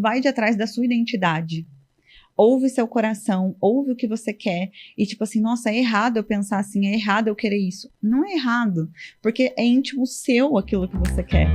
vai de atrás da sua identidade. Ouve seu coração, ouve o que você quer. E tipo assim, nossa, é errado eu pensar assim, é errado eu querer isso. Não é errado, porque é íntimo seu aquilo que você quer.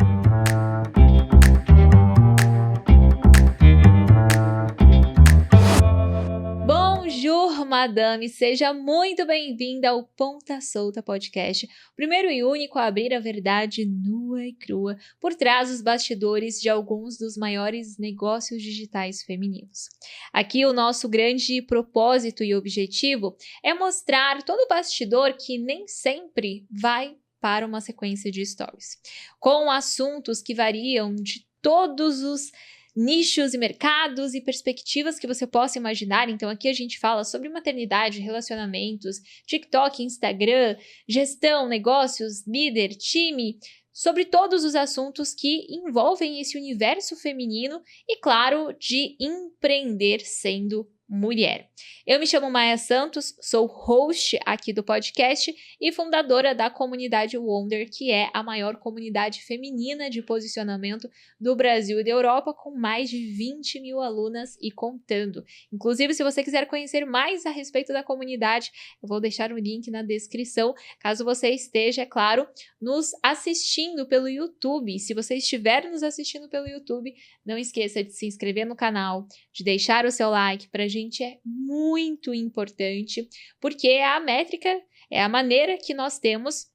Bonjour, madame! Seja muito bem-vinda ao Ponta Solta Podcast, o primeiro e único a abrir a verdade nua e crua por trás dos bastidores de alguns dos maiores negócios digitais femininos. Aqui o nosso grande propósito e objetivo é mostrar todo o bastidor que nem sempre vai para uma sequência de stories, com assuntos que variam de todos os nichos e mercados e perspectivas que você possa imaginar. Então aqui a gente fala sobre maternidade, relacionamentos, TikTok, Instagram, gestão, negócios, líder, time, sobre todos os assuntos que envolvem esse universo feminino e, claro, de empreender sendo mulher. Eu me chamo Maia Santos, sou host aqui do podcast e fundadora da comunidade Wonder, que é a maior comunidade feminina de posicionamento do Brasil e da Europa, com mais de 20 mil alunas e contando. Inclusive, se você quiser conhecer mais a respeito da comunidade, eu vou deixar o link na descrição, caso você esteja, é claro, nos assistindo pelo YouTube. Se você estiver nos assistindo pelo YouTube, não esqueça de se inscrever no canal, de deixar o seu like. Pra gente é muito importante, porque é a métrica, é a maneira que nós temos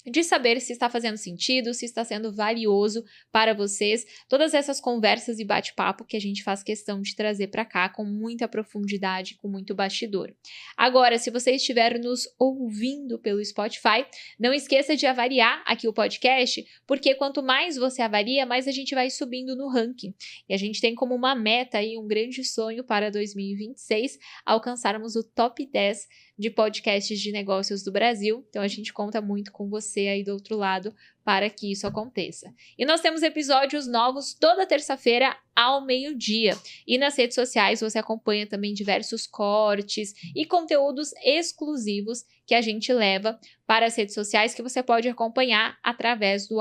de saber se está fazendo sentido, se está sendo valioso para vocês, todas essas conversas e bate-papo que a gente faz questão de trazer para cá com muita profundidade, com muito bastidor. Agora, se você estiver nos ouvindo pelo Spotify, não esqueça de avaliar aqui o podcast, porque quanto mais você avalia, mais a gente vai subindo no ranking. E a gente tem como uma meta aí, um grande sonho para 2026, alcançarmos o top 10 de podcasts de negócios do Brasil. Então a gente conta muito com você aí do outro lado para que isso aconteça. E nós temos episódios novos toda terça-feira ao meio-dia. E nas redes sociais você acompanha também diversos cortes e conteúdos exclusivos que a gente leva para as redes sociais, que você pode acompanhar através do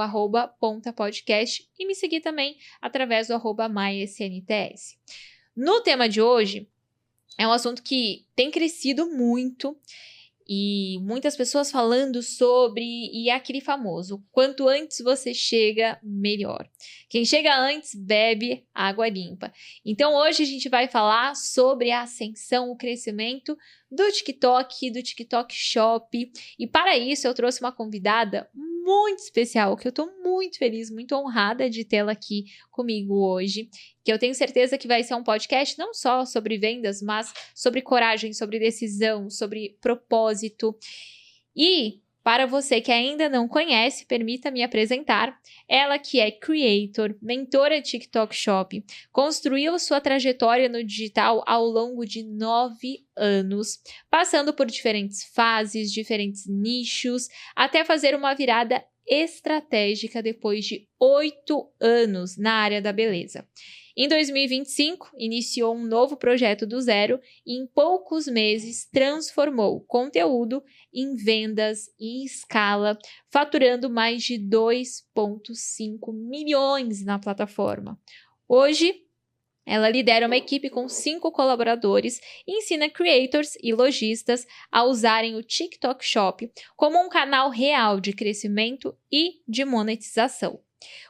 @pontapodcast e me seguir também através do @maiasnts. No tema de hoje, é um assunto que tem crescido muito e muitas pessoas falando sobre, e é aquele famoso, quanto antes você chega, melhor. Quem chega antes, bebe água limpa. Então hoje a gente vai falar sobre a ascensão, o crescimento do TikTok, do TikTok Shop. E para isso eu trouxe uma convidada muito especial, que eu estou muito feliz, muito honrada de tê-la aqui comigo hoje, que eu tenho certeza que vai ser um podcast não só sobre vendas, mas sobre coragem, sobre decisão, sobre propósito. E para você que ainda não conhece, permita-me apresentar ela, que é creator, mentora TikTok Shop, construiu sua trajetória no digital ao longo de 9 anos, passando por diferentes fases, diferentes nichos, até fazer uma virada estratégica depois de 8 anos na área da beleza. Em 2025, iniciou um novo projeto do zero e em poucos meses transformou conteúdo em vendas em escala, faturando mais de 2,5 milhões na plataforma. Hoje, ela lidera uma equipe com 5 colaboradores e ensina creators e lojistas a usarem o TikTok Shop como um canal real de crescimento e de monetização.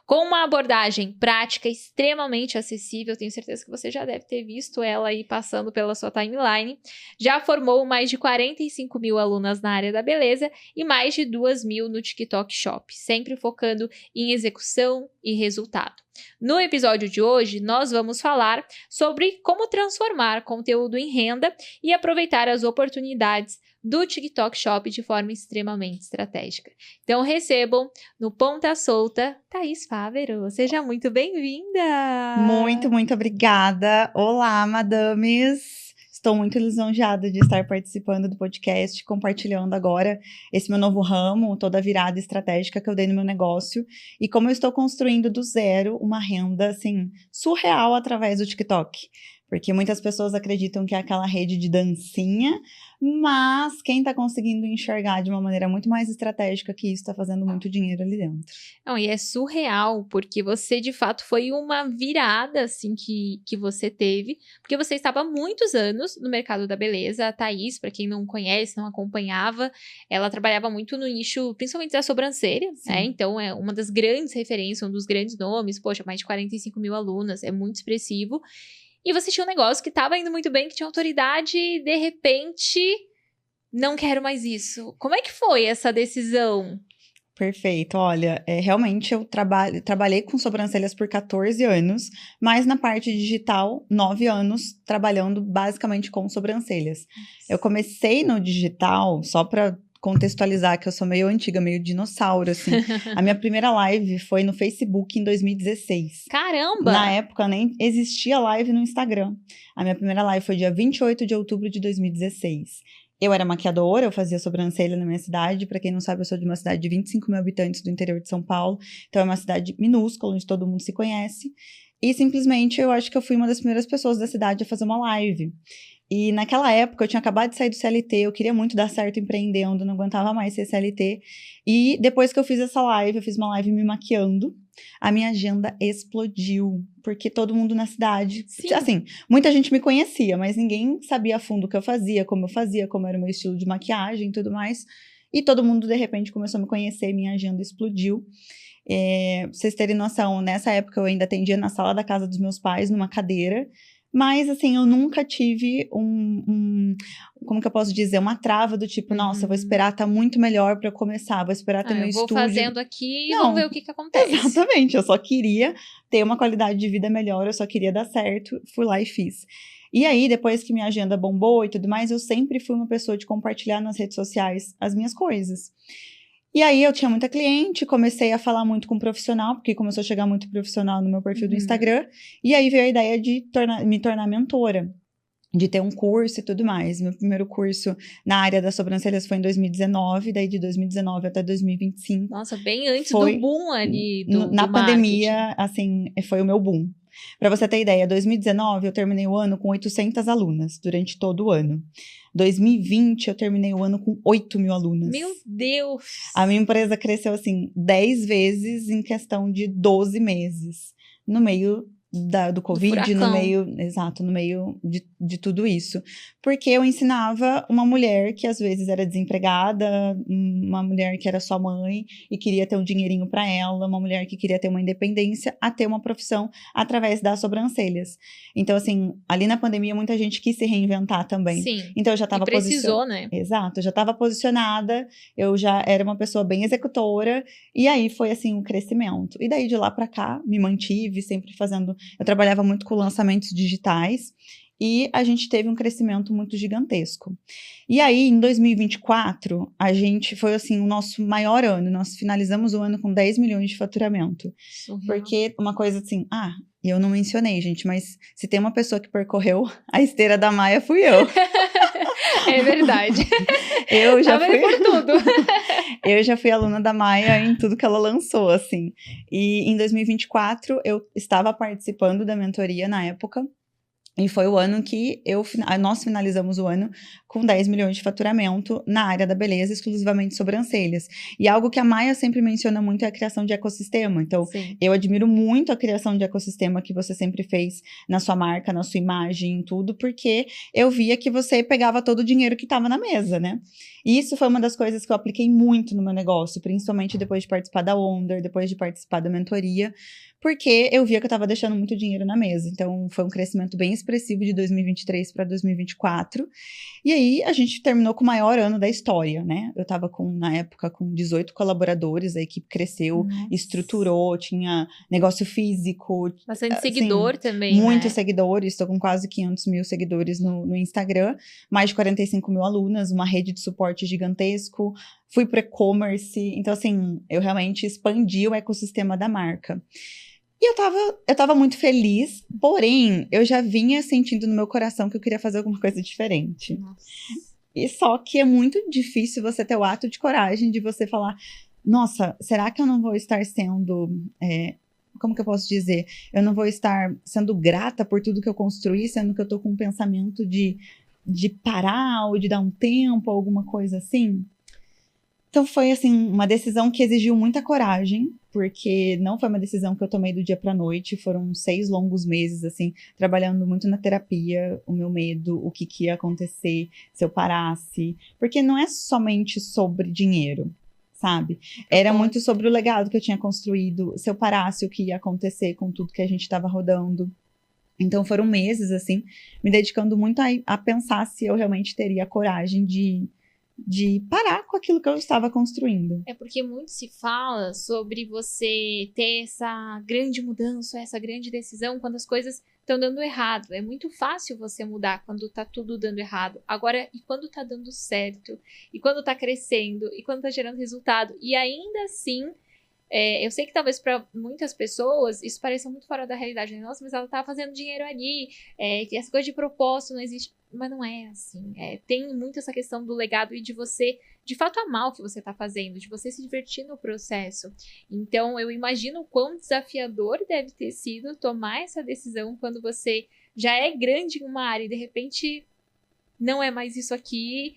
Com uma abordagem prática extremamente acessível, tenho certeza que você já deve ter visto ela aí passando pela sua timeline, já formou mais de 45 mil alunas na área da beleza e mais de 2 mil no TikTok Shop, sempre focando em execução e resultado. No episódio de hoje, nós vamos falar sobre como transformar conteúdo em renda e aproveitar as oportunidades do TikTok Shop de forma extremamente estratégica. Então recebam no Ponta Solta, Thaís Fávero. Seja muito bem-vinda! Muito obrigada. Olá, madames! Estou muito lisonjeada de estar participando do podcast, compartilhando agora esse meu novo ramo, toda a virada estratégica que eu dei no meu negócio e como eu estou construindo do zero uma renda, assim, surreal através do TikTok. Porque muitas pessoas acreditam que é aquela rede de dancinha, mas quem tá conseguindo enxergar de uma maneira muito mais estratégica que isso tá fazendo muito dinheiro ali dentro. Não, e é surreal, porque você, de fato, foi uma virada, assim, que você teve, porque você estava há muitos anos no mercado da beleza. A Thaís, para quem não conhece, não acompanhava, ela trabalhava muito no nicho, principalmente da sobrancelha, né? Então, é uma das grandes referências, um dos grandes nomes. Poxa, mais de 45 mil alunas, é muito expressivo. E você tinha um negócio que estava indo muito bem, que tinha autoridade, e de repente, não quero mais isso. Como é que foi essa decisão? Perfeito. Olha, realmente eu trabalhei com sobrancelhas por 14 anos, mas na parte digital, 9 anos, trabalhando basicamente com sobrancelhas. Eu comecei no digital, só para contextualizar, que eu sou meio antiga, meio dinossauro, assim. A minha primeira live foi no Facebook em 2016. Caramba! Na época, nem existia live no Instagram. A minha primeira live foi dia 28 de outubro de 2016. Eu era maquiadora, eu fazia sobrancelha na minha cidade. Para quem não sabe, eu sou de uma cidade de 25 mil habitantes do interior de São Paulo. Então, é uma cidade minúscula, onde todo mundo se conhece. E, simplesmente, eu acho que eu fui uma das primeiras pessoas da cidade a fazer uma live. E naquela época, eu tinha acabado de sair do CLT, eu queria muito dar certo empreendendo, não aguentava mais ser CLT. E depois que eu fiz essa live, eu fiz uma live me maquiando, a minha agenda explodiu, porque todo mundo na cidade, Sim. assim, muita gente me conhecia, mas ninguém sabia a fundo o que eu fazia, como era o meu estilo de maquiagem e tudo mais. E todo mundo, de repente, começou a me conhecer, minha agenda explodiu. Pra vocês terem noção, nessa época eu ainda atendia na sala da casa dos meus pais, numa cadeira. Mas, assim, eu nunca tive como que eu posso dizer? Uma trava do tipo, nossa, eu vou esperar tá muito melhor pra eu começar, vou esperar ter meu Eu vou estúdio. fazendo aqui e Não, vamos ver o que acontece. Exatamente, eu só queria ter uma qualidade de vida melhor, eu só queria dar certo, fui lá e fiz. E aí, depois que minha agenda bombou e tudo mais, eu sempre fui uma pessoa de compartilhar nas redes sociais as minhas coisas. E aí, eu tinha muita cliente, comecei a falar muito com profissional, porque começou a chegar muito profissional no meu perfil do Instagram. E aí, veio a ideia de me tornar mentora, de ter um curso e tudo mais. Meu primeiro curso na área das sobrancelhas foi em 2019, daí de 2019 até 2025. Nossa, bem antes Foi do boom ali na do pandemia, marketing. assim, foi o meu boom. Para você ter ideia, 2019 eu terminei o ano com 800 alunas durante todo o ano. 2020 eu terminei o ano com 8 mil alunas. Meu Deus! A minha empresa cresceu assim 10 vezes em questão de 12 meses. No meio do Covid, no meio de tudo isso. Porque eu ensinava uma mulher que às vezes era desempregada, uma mulher que era só mãe e queria ter um dinheirinho para ela, uma mulher que queria ter uma independência, a ter uma profissão através das sobrancelhas. Então, assim, ali na pandemia, muita gente quis se reinventar também. Sim. Então, eu já estava precisou, né? Exato, eu já estava posicionada, eu já era uma pessoa bem executora, e aí foi assim um crescimento. E daí de lá para cá, me mantive sempre fazendo. Eu trabalhava muito com lançamentos digitais e a gente teve um crescimento muito gigantesco. E aí, em 2024, a gente foi assim o nosso maior ano. Nós finalizamos o ano com 10 milhões de faturamento. Surreal. Porque uma coisa assim, eu não mencionei, gente, mas se tem uma pessoa que percorreu a esteira da Maia, fui eu. É verdade. Eu já fui por tudo. Eu já fui aluna da Maia em tudo que ela lançou, assim. E em 2024, eu estava participando da mentoria na época. E foi o ano que nós finalizamos o ano com 10 milhões de faturamento na área da beleza, exclusivamente sobrancelhas. E algo que a Maia sempre menciona muito é a criação de ecossistema. Então, eu admiro muito a criação de ecossistema que você sempre fez na sua marca, na sua imagem, em tudo, porque eu via que você pegava todo o dinheiro que estava na mesa, né? E isso foi uma das coisas que eu apliquei muito no meu negócio, principalmente depois de participar da Wonder, depois de participar da mentoria, porque eu via que eu estava deixando muito dinheiro na mesa. Então, foi um crescimento bem expressivo de 2023 para 2024. E aí, a gente terminou com o maior ano da história, né? Eu estava na época, com 18 colaboradores, a equipe cresceu, estruturou, tinha negócio físico. Bastante seguidor também, muitos seguidores, estou com quase 500 mil seguidores no Instagram, mais de 45 mil alunas, uma rede de suporte gigantesco, fui para e-commerce, então assim, eu realmente expandi o ecossistema da marca. E eu tava muito feliz, porém, eu já vinha sentindo no meu coração que eu queria fazer alguma coisa diferente. Nossa. E só que é muito difícil você ter o ato de coragem de você falar, nossa, será que eu não vou estar sendo como que eu posso dizer? Eu não vou estar sendo grata por tudo que eu construí, sendo que eu tô com um pensamento de parar ou de dar um tempo, alguma coisa assim. Então foi assim uma decisão que exigiu muita coragem, porque não foi uma decisão que eu tomei do dia para noite, foram 6 longos meses assim, trabalhando muito na terapia, o meu medo, o que ia acontecer se eu parasse, porque não é somente sobre dinheiro, sabe? Era muito sobre o legado que eu tinha construído, se eu parasse, o que ia acontecer com tudo que a gente estava rodando. Então foram meses assim, me dedicando muito a pensar se eu realmente teria a coragem de parar com aquilo que eu estava construindo. É porque muito se fala sobre você ter essa grande mudança, essa grande decisão quando as coisas estão dando errado. É muito fácil você mudar quando tá tudo dando errado. Agora, e quando tá dando certo? E quando tá crescendo? E quando tá gerando resultado? E ainda assim, eu sei que talvez para muitas pessoas isso pareça muito fora da realidade, né? Nossa, mas ela tá fazendo dinheiro ali, que essa coisa de propósito não existe. Mas não é assim. Tem muito essa questão do legado e de você, de fato, amar o que você tá fazendo, de você se divertir no processo. Então, eu imagino o quão desafiador deve ter sido tomar essa decisão quando você já é grande em uma área e, de repente, não é mais isso aqui,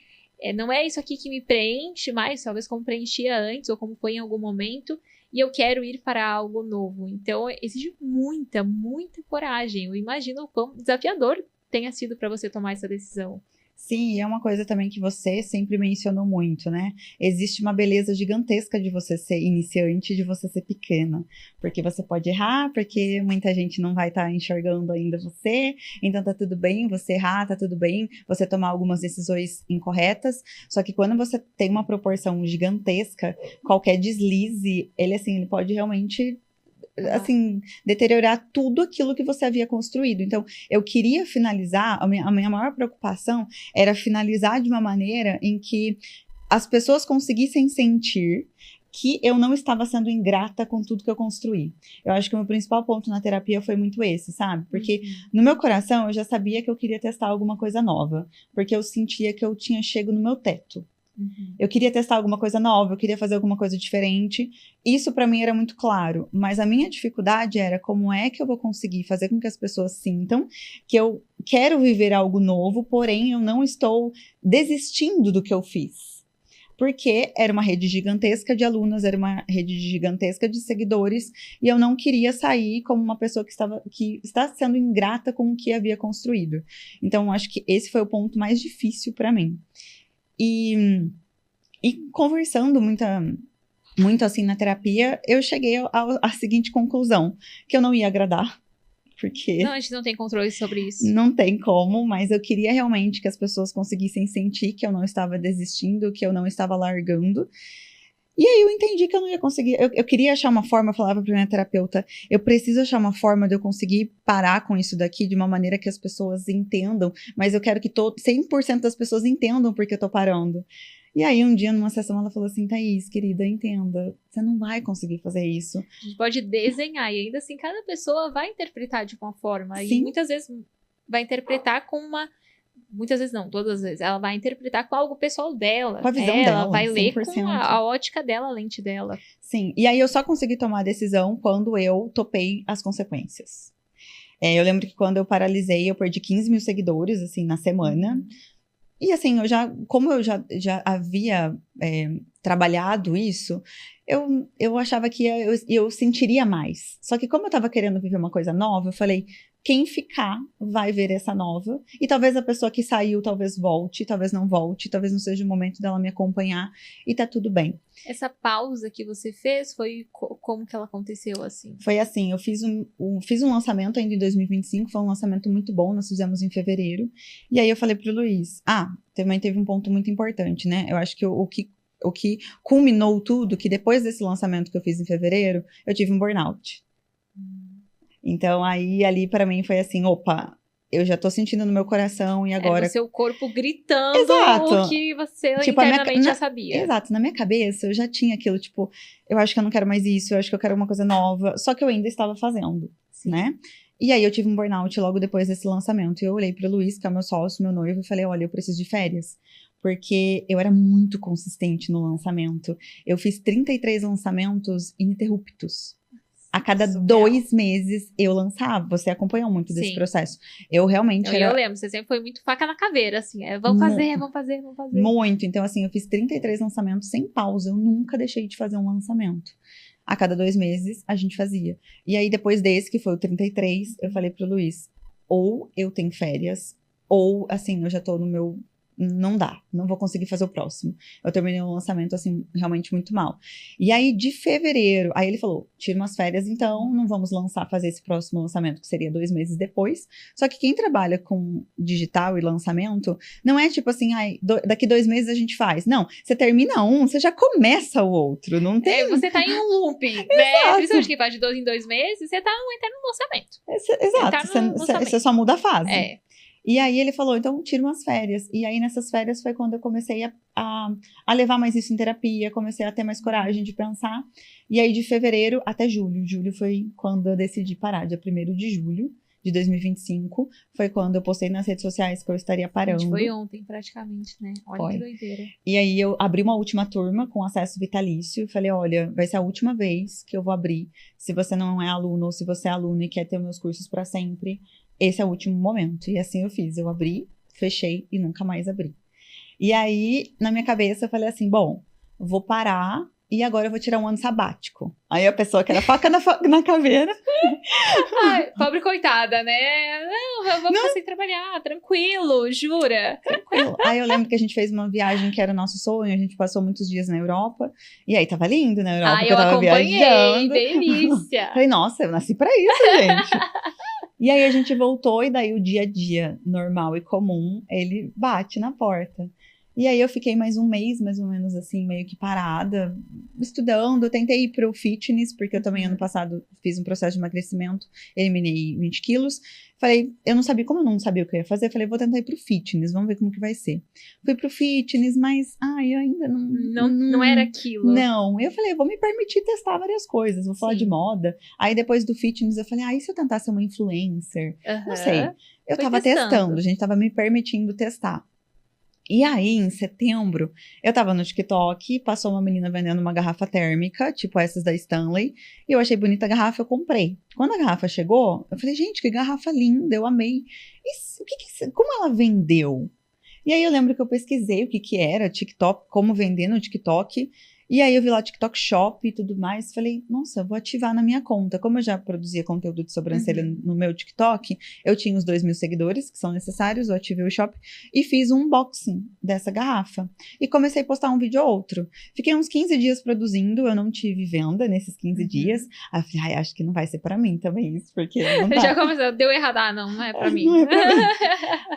não é isso aqui que me preenche mais, talvez como preenchia antes ou como foi em algum momento, e eu quero ir para algo novo. Então, exige muita, muita coragem. Eu imagino o quão desafiador tenha sido para você tomar essa decisão. Sim, e é uma coisa também que você sempre mencionou muito, né? Existe uma beleza gigantesca de você ser iniciante, de você ser pequena. Porque você pode errar, porque muita gente não vai estar enxergando ainda você, então tá tudo bem você errar, tá tudo bem você tomar algumas decisões incorretas. Só que quando você tem uma proporção gigantesca, qualquer deslize, ele pode realmente assim, deteriorar tudo aquilo que você havia construído. Então, eu queria finalizar, a minha maior preocupação era finalizar de uma maneira em que as pessoas conseguissem sentir que eu não estava sendo ingrata com tudo que eu construí. Eu acho que o meu principal ponto na terapia foi muito esse, sabe? Porque no meu coração eu já sabia que eu queria testar alguma coisa nova, porque eu sentia que eu tinha chego no meu teto. Eu queria testar alguma coisa nova, eu queria fazer alguma coisa diferente. Isso para mim era muito claro, mas a minha dificuldade era como é que eu vou conseguir fazer com que as pessoas sintam que eu quero viver algo novo, porém eu não estou desistindo do que eu fiz. Porque era uma rede gigantesca de alunas, era uma rede gigantesca de seguidores, e eu não queria sair como uma pessoa que está sendo ingrata com o que havia construído. Então, acho que esse foi o ponto mais difícil para mim. E conversando muito assim na terapia, eu cheguei à seguinte conclusão, que eu não ia agradar, porque... Não, a gente não tem controle sobre isso. Não tem como, mas eu queria realmente que as pessoas conseguissem sentir que eu não estava desistindo, que eu não estava largando. E aí eu entendi que eu não ia conseguir, eu queria achar uma forma, eu falava pra minha terapeuta, eu preciso achar uma forma de eu conseguir parar com isso daqui de uma maneira que as pessoas entendam, mas eu quero que 100% das pessoas entendam porque eu tô parando. E aí um dia numa sessão ela falou assim, Thaís, querida, entenda, você não vai conseguir fazer isso. A gente pode desenhar e ainda assim cada pessoa vai interpretar de uma forma. Sim. E muitas vezes vai interpretar com uma... Muitas vezes não, todas as vezes. Ela vai interpretar com algo pessoal dela. Com a visão ela dela, vai ler 100%. com a ótica dela, a lente dela. Sim, e aí eu só consegui tomar a decisão quando eu topei as consequências. Eu lembro que quando eu paralisei, eu perdi 15 mil seguidores, assim, na semana. E assim, como eu já havia trabalhado isso, eu achava que eu sentiria mais. Só que como eu tava querendo viver uma coisa nova, eu falei, quem ficar vai ver essa nova. E talvez a pessoa que saiu, talvez volte, talvez não volte, talvez não seja o momento dela me acompanhar. E tá tudo bem. Essa pausa que você fez, foi como que ela aconteceu, assim? Foi assim, eu fiz um lançamento ainda em 2025, foi um lançamento muito bom, nós fizemos em fevereiro. E aí eu falei pro Luiz, também teve um ponto muito importante, né? Eu acho que o que culminou tudo, que depois desse lançamento que eu fiz em fevereiro, eu tive um burnout. Então, aí, ali para mim foi assim, opa, eu já tô sentindo no meu coração e agora... Era o seu corpo gritando. Exato. O que você internamente já sabia. Exato, na minha cabeça eu já tinha aquilo, tipo, eu acho que eu não quero mais isso, eu acho que eu quero uma coisa nova, só que eu ainda estava fazendo, né? E aí eu tive um burnout logo depois desse lançamento, e eu olhei pro Luiz, que é o meu sócio, meu noivo, e falei, olha, eu preciso de férias. Porque eu era muito consistente no lançamento. Eu fiz 33 lançamentos ininterruptos. A cada Surreal. 2 meses eu lançava. Você acompanhou muito desse Sim. processo. Eu realmente Eu lembro, você sempre foi muito faca na caveira, assim. Vamos fazer. Muito. Então, assim, eu fiz 33 lançamentos sem pausa. Eu nunca deixei de fazer um lançamento. A cada 2 meses, a gente fazia. E aí, depois desse, que foi o 33, eu falei pro Luiz, ou eu tenho férias, ou, assim, eu já tô no meu... Não dá, não vou conseguir fazer o próximo. Eu terminei o lançamento, assim, realmente muito mal. E aí, de fevereiro, aí ele falou, tira umas férias, então, não vamos fazer esse próximo lançamento, que seria 2 meses depois. Só que quem trabalha com digital e lançamento, não é tipo assim, daqui 2 meses a gente faz. Não, você termina um, você já começa o outro, não tem... Você tá em um looping, né? Principalmente quem faz de 2 em 2 meses, você tá um eterno lançamento. Exato, você só muda a fase. É. E aí ele falou, então tira umas férias. E aí nessas férias foi quando eu comecei a levar mais isso em terapia, comecei a ter mais coragem de pensar. E aí de fevereiro até julho. Julho foi quando eu decidi parar. Dia 1º de julho de 2025 foi quando eu postei nas redes sociais que eu estaria parando. Gente, foi ontem praticamente, né? Olha que doideira. E aí eu abri uma última turma com acesso vitalício. Falei, olha, vai ser a última vez que eu vou abrir. Se você não é aluno ou se você é aluno e quer ter meus cursos para sempre, esse é o último momento. E assim eu fiz. Eu abri, fechei e nunca mais abri. E aí, na minha cabeça, eu falei assim, bom, vou parar e agora eu vou tirar um ano sabático. Aí a pessoa que era faca na caveira. Ai, pobre coitada, né? Não, vamos ficar sem trabalhar, tranquilo, jura? Tranquilo. Aí eu lembro que a gente fez uma viagem que era o nosso sonho, a gente passou muitos dias na Europa. E aí tava lindo na Europa, eu tava acompanhei, viajando. delícia. Falei, nossa, eu nasci pra isso, gente. E aí a gente voltou e daí o dia a dia normal e comum, ele bate na porta. E aí eu fiquei mais um mês, mais ou menos assim, meio que parada, estudando. Eu tentei ir pro fitness, porque eu também ano passado fiz um processo de emagrecimento, eliminei 20 quilos. Falei, eu não sabia, como eu não sabia o que eu ia fazer, falei, vou tentar ir pro fitness, vamos ver como que vai ser. Fui pro fitness, mas, eu ainda não era aquilo. Não, eu falei, vou me permitir testar várias coisas, vou falar de moda. Aí depois do fitness eu falei, e se eu tentar ser uma influencer? Não sei, eu tava testando, a gente tava me permitindo testar. E aí, em setembro, eu tava no TikTok, passou uma menina vendendo uma garrafa térmica, tipo essas da Stanley, e eu achei bonita a garrafa, eu comprei. Quando a garrafa chegou, eu falei, gente, que garrafa linda, eu amei. E como ela vendeu? E aí eu lembro que eu pesquisei o que era TikTok, como vender no TikTok, e aí eu vi lá TikTok Shop e tudo mais, falei, nossa, vou ativar na minha conta. Como eu já produzia conteúdo de sobrancelha no meu TikTok, eu tinha os 2.000 seguidores que são necessários, eu ativei o Shop e fiz um unboxing dessa garrafa. E comecei a postar um vídeo ou outro. Fiquei uns 15 dias produzindo, eu não tive venda nesses 15 dias. Aí eu falei, acho que não vai ser pra mim também isso, porque não tá. Já começou, deu errado, não é pra mim. Não é pra mim.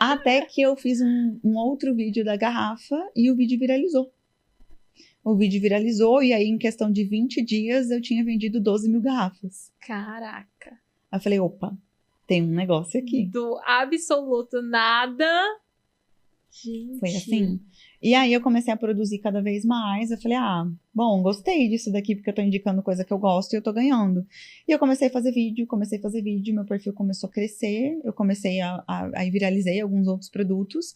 Até que eu fiz um outro vídeo da garrafa e o vídeo viralizou. O vídeo viralizou e aí em questão de 20 dias eu tinha vendido 12.000 garrafas. Caraca. Aí eu falei, opa, tem um negócio aqui. Do absoluto nada. Gente. Foi assim. E aí eu comecei a produzir cada vez mais. Eu falei, bom, gostei disso daqui porque eu tô indicando coisa que eu gosto e eu tô ganhando. E eu comecei a fazer vídeo, meu perfil começou a crescer, eu comecei a viralizei alguns outros produtos.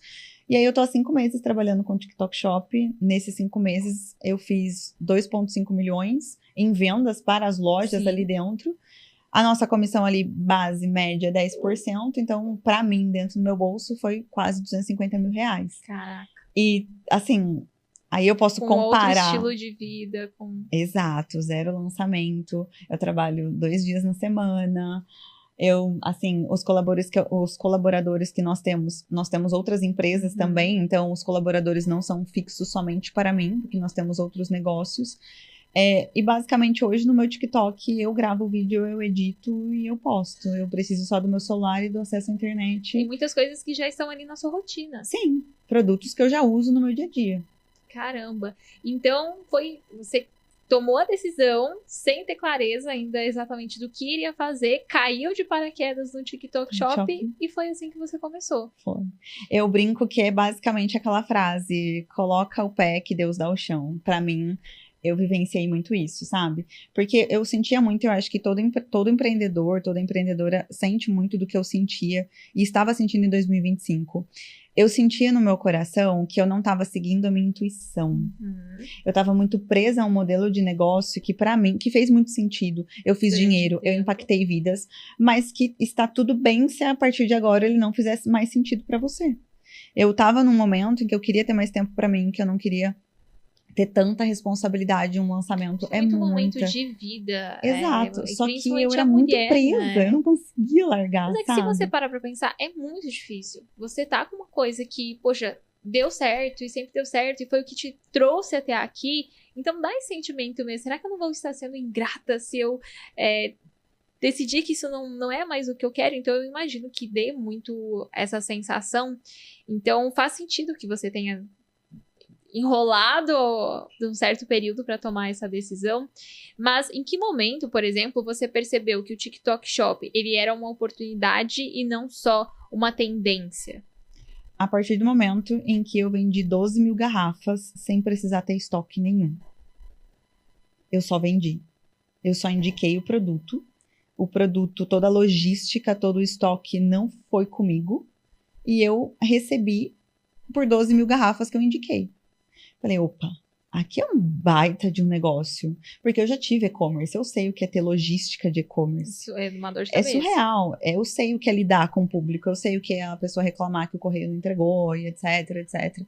E aí eu tô há 5 meses trabalhando com o TikTok Shop. Nesses 5 meses eu fiz 2,5 milhões em vendas para as lojas ali dentro. A nossa comissão ali, base média, 10%. Então, pra mim, dentro do meu bolso, foi quase 250 mil reais. Caraca. E, assim, aí eu posso com comparar. Outro estilo de vida. Exato, 0 lançamento. Eu trabalho 2 dias na semana. Os colaboradores que nós temos outras empresas também, então os colaboradores não são fixos somente para mim, porque nós temos outros negócios. E basicamente hoje no meu TikTok eu gravo o vídeo, eu edito e eu posto. Eu preciso só do meu celular e do acesso à internet. Tem muitas coisas que já estão ali na sua rotina. Sim, produtos que eu já uso no meu dia a dia. Caramba! Então você tomou a decisão sem ter clareza ainda exatamente do que iria fazer, caiu de paraquedas no TikTok Shop e foi assim que você começou. Foi. Eu brinco que é basicamente aquela frase, coloca o pé que Deus dá o chão. Pra mim, eu vivenciei muito isso, sabe? Porque eu sentia muito, eu acho que todo empreendedor, toda empreendedora sente muito do que eu sentia e estava sentindo em 2025. Eu sentia no meu coração que eu não estava seguindo a minha intuição. Eu estava muito presa a um modelo de negócio que, para mim, que fez muito sentido. Eu fiz dinheiro, eu impactei vidas, mas que está tudo bem se a partir de agora ele não fizesse mais sentido para você. Eu estava num momento em que eu queria ter mais tempo para mim, que eu não queria ter tanta responsabilidade em um lançamento. É muito muita. momento de vida. Exato. Só que eu principalmente era a muito mulher, presa. né? Eu não conseguia largar, Mas é que se você parar pra pensar, é muito difícil. Você tá com uma coisa que, poxa, deu certo e sempre deu certo e foi o que te trouxe até aqui. Então dá esse sentimento mesmo. Será que eu não vou estar sendo ingrata se eu decidir que isso não é mais o que eu quero? Então eu imagino que dê muito essa sensação. Então faz sentido que você tenha enrolado de um certo período para tomar essa decisão, mas em que momento, por exemplo, você percebeu que o TikTok Shop ele era uma oportunidade e não só uma tendência? A partir do momento em que eu vendi 12 mil garrafas sem precisar ter estoque nenhum. Eu só vendi. Eu só indiquei o produto. O produto, toda a logística, todo o estoque não foi comigo. E eu recebi por 12 mil garrafas que eu indiquei. Falei, opa, aqui é um baita de um negócio. Porque eu já tive e-commerce, eu sei o que é ter logística de e-commerce. Isso é uma dor de É cabeça. surreal. Eu sei o que é lidar com o público, eu sei o que é a pessoa reclamar que o correio não entregou, e etc, etc.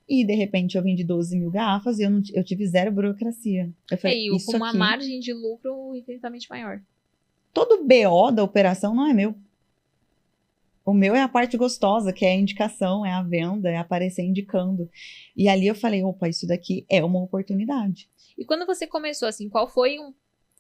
E, de repente, eu vendi 12 mil garrafas e eu tive zero burocracia. Eu falei, E isso com uma aqui, margem de lucro infinitamente maior. todo o BO da operação não é meu. O meu é a parte gostosa, que é a indicação, é a venda, é aparecer indicando. E ali eu falei, opa, isso daqui é uma oportunidade. E quando você começou, assim, qual foi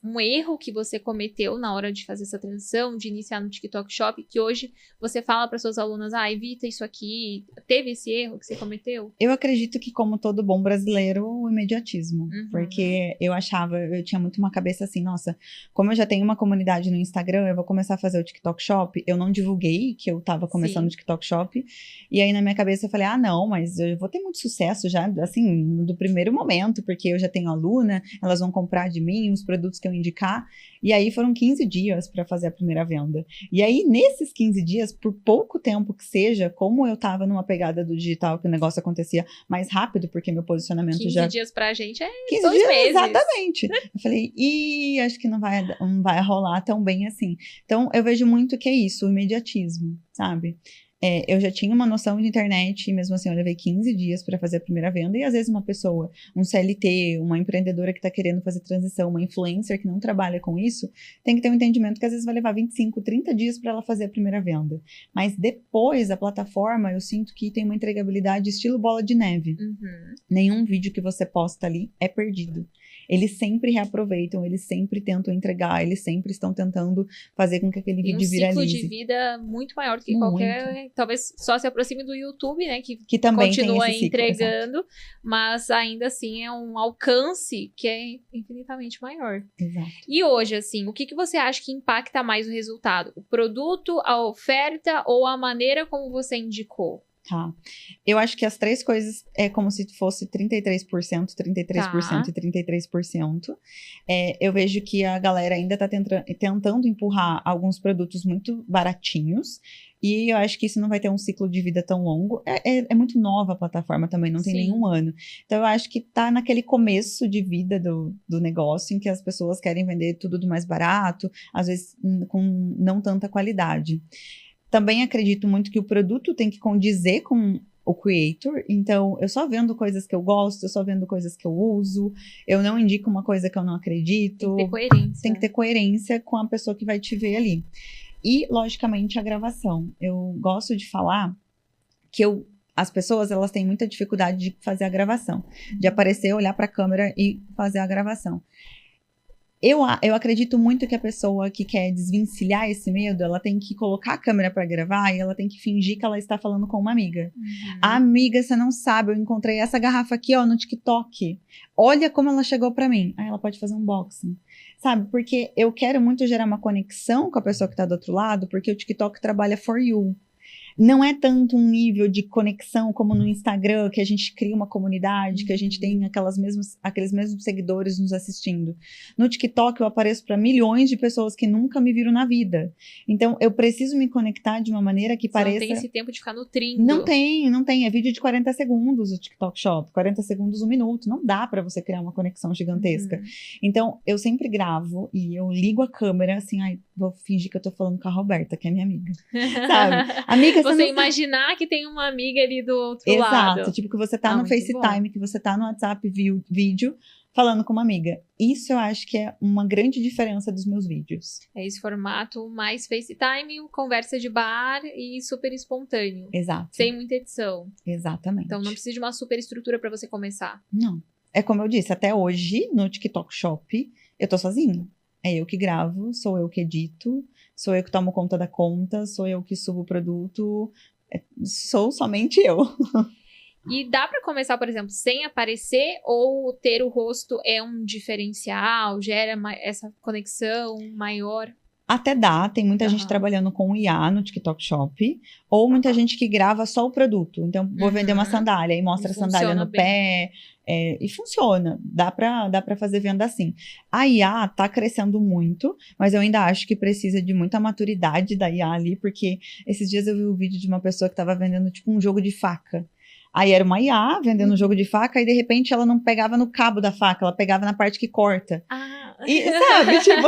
um erro que você cometeu na hora de fazer essa transição, de iniciar no TikTok Shop, que hoje você fala para suas alunas, evita isso aqui. Teve esse erro que você cometeu? Eu acredito que, como todo bom brasileiro, o imediatismo. Porque eu tinha muito uma cabeça assim, nossa, como eu já tenho uma comunidade no Instagram, eu vou começar a fazer o TikTok Shop. Eu não divulguei que eu tava começando o TikTok Shop. E aí, na minha cabeça, eu falei, não, mas eu vou ter muito sucesso já, assim, do primeiro momento, porque eu já tenho aluna, elas vão comprar de mim os produtos que eu indicar. E aí, foram 15 dias para fazer a primeira venda. E aí, nesses 15 dias, por pouco tempo que seja, como eu tava numa pegada do digital, que o negócio acontecia mais rápido, porque meu posicionamento 15 dias pra gente é 15 2 dias, meses. exatamente. Eu falei, acho que não vai rolar tão bem assim. Então, eu vejo muito que é isso, o imediatismo, sabe? Eu já tinha uma noção de internet e mesmo assim eu levei 15 dias para fazer a primeira venda e às vezes uma pessoa, um CLT, uma empreendedora que está querendo fazer transição, uma influencer que não trabalha com isso, tem que ter um entendimento que às vezes vai levar 25, 30 dias para ela fazer a primeira venda. Mas depois a plataforma, eu sinto que tem uma entregabilidade estilo bola de neve. Nenhum vídeo que você posta ali é perdido. Eles sempre reaproveitam, eles sempre tentam entregar, eles sempre estão tentando fazer com que aquele vídeo viralize. Um ciclo de vida muito maior do que qualquer... Talvez só se aproxime do YouTube, né? Que também continua tem esse ciclo, entregando, exato. Mas ainda assim é um alcance que é infinitamente maior. Exato. E hoje, assim, o que você acha que impacta mais o resultado? O produto, a oferta ou a maneira como você indicou? Tá. Eu acho que as três coisas é como se fosse 33%, 33% e 33%. Eu vejo que a galera ainda tá tentando empurrar alguns produtos muito baratinhos. E eu acho que isso não vai ter um ciclo de vida tão longo. É muito nova a plataforma também, não tem nenhum ano. Então, eu acho que tá naquele começo de vida do negócio, em que as pessoas querem vender tudo do mais barato, às vezes com não tanta qualidade. Também acredito muito que o produto tem que condizer com o creator. Então, eu só vendo coisas que eu gosto, eu só vendo coisas que eu uso. Eu não indico uma coisa que eu não acredito. Tem que ter coerência. Tem que ter coerência com a pessoa que vai te ver ali. E, logicamente, a gravação. Eu gosto de falar que as pessoas, elas têm muita dificuldade de fazer a gravação. De aparecer, olhar para a câmera e fazer a gravação. Eu acredito muito que a pessoa que quer desvencilhar esse medo, ela tem que colocar a câmera para gravar e ela tem que fingir que ela está falando com uma amiga. Amiga, você não sabe, eu encontrei essa garrafa aqui, ó, no TikTok. Olha como ela chegou para mim. Aí ela pode fazer um unboxing. Sabe, porque eu quero muito gerar uma conexão com a pessoa que tá do outro lado, porque o TikTok trabalha for you. Não é tanto um nível de conexão como no Instagram, que a gente cria uma comunidade, que a gente tem aqueles mesmos seguidores nos assistindo. No TikTok eu apareço para milhões de pessoas que nunca me viram na vida. Então eu preciso me conectar de uma maneira que pareça... Não tem esse tempo de ficar nutrindo. Não tem. É vídeo de 40 segundos o TikTok Shop. 40 segundos, 1 minuto. Não dá para você criar uma conexão gigantesca. Então eu sempre gravo e eu ligo a câmera assim, ai, vou fingir que eu tô falando com a Roberta, que é minha amiga. Sabe? Amiga, você imaginar que tem uma amiga ali do outro lado. Exato, tipo que você tá no FaceTime, que você tá no WhatsApp vídeo, falando com uma amiga. Isso eu acho que é uma grande diferença dos meus vídeos. É esse formato mais FaceTime, conversa de bar e super espontâneo. Exato. Sem muita edição. Exatamente. Então não precisa de uma super estrutura pra você começar. Não. É como eu disse, até hoje, no TikTok Shop, eu tô sozinha. É eu que gravo, sou eu que edito, sou eu que tomo conta da conta, sou eu que subo o produto, sou somente eu. E dá pra começar, por exemplo, sem aparecer, ou ter o rosto é um diferencial, gera essa conexão maior? Até dá, tem muita gente trabalhando com IA no TikTok Shop, ou muita gente que grava só o produto. Então, vou vender uma sandália e mostra a sandália no pé, e funciona. Dá pra fazer venda assim. A IA tá crescendo muito, mas eu ainda acho que precisa de muita maturidade da IA ali, porque esses dias eu vi um vídeo de uma pessoa que tava vendendo tipo um jogo de faca. Aí era uma IA vendendo um jogo de faca, e de repente ela não pegava no cabo da faca, ela pegava na parte que corta. E sabe, tipo...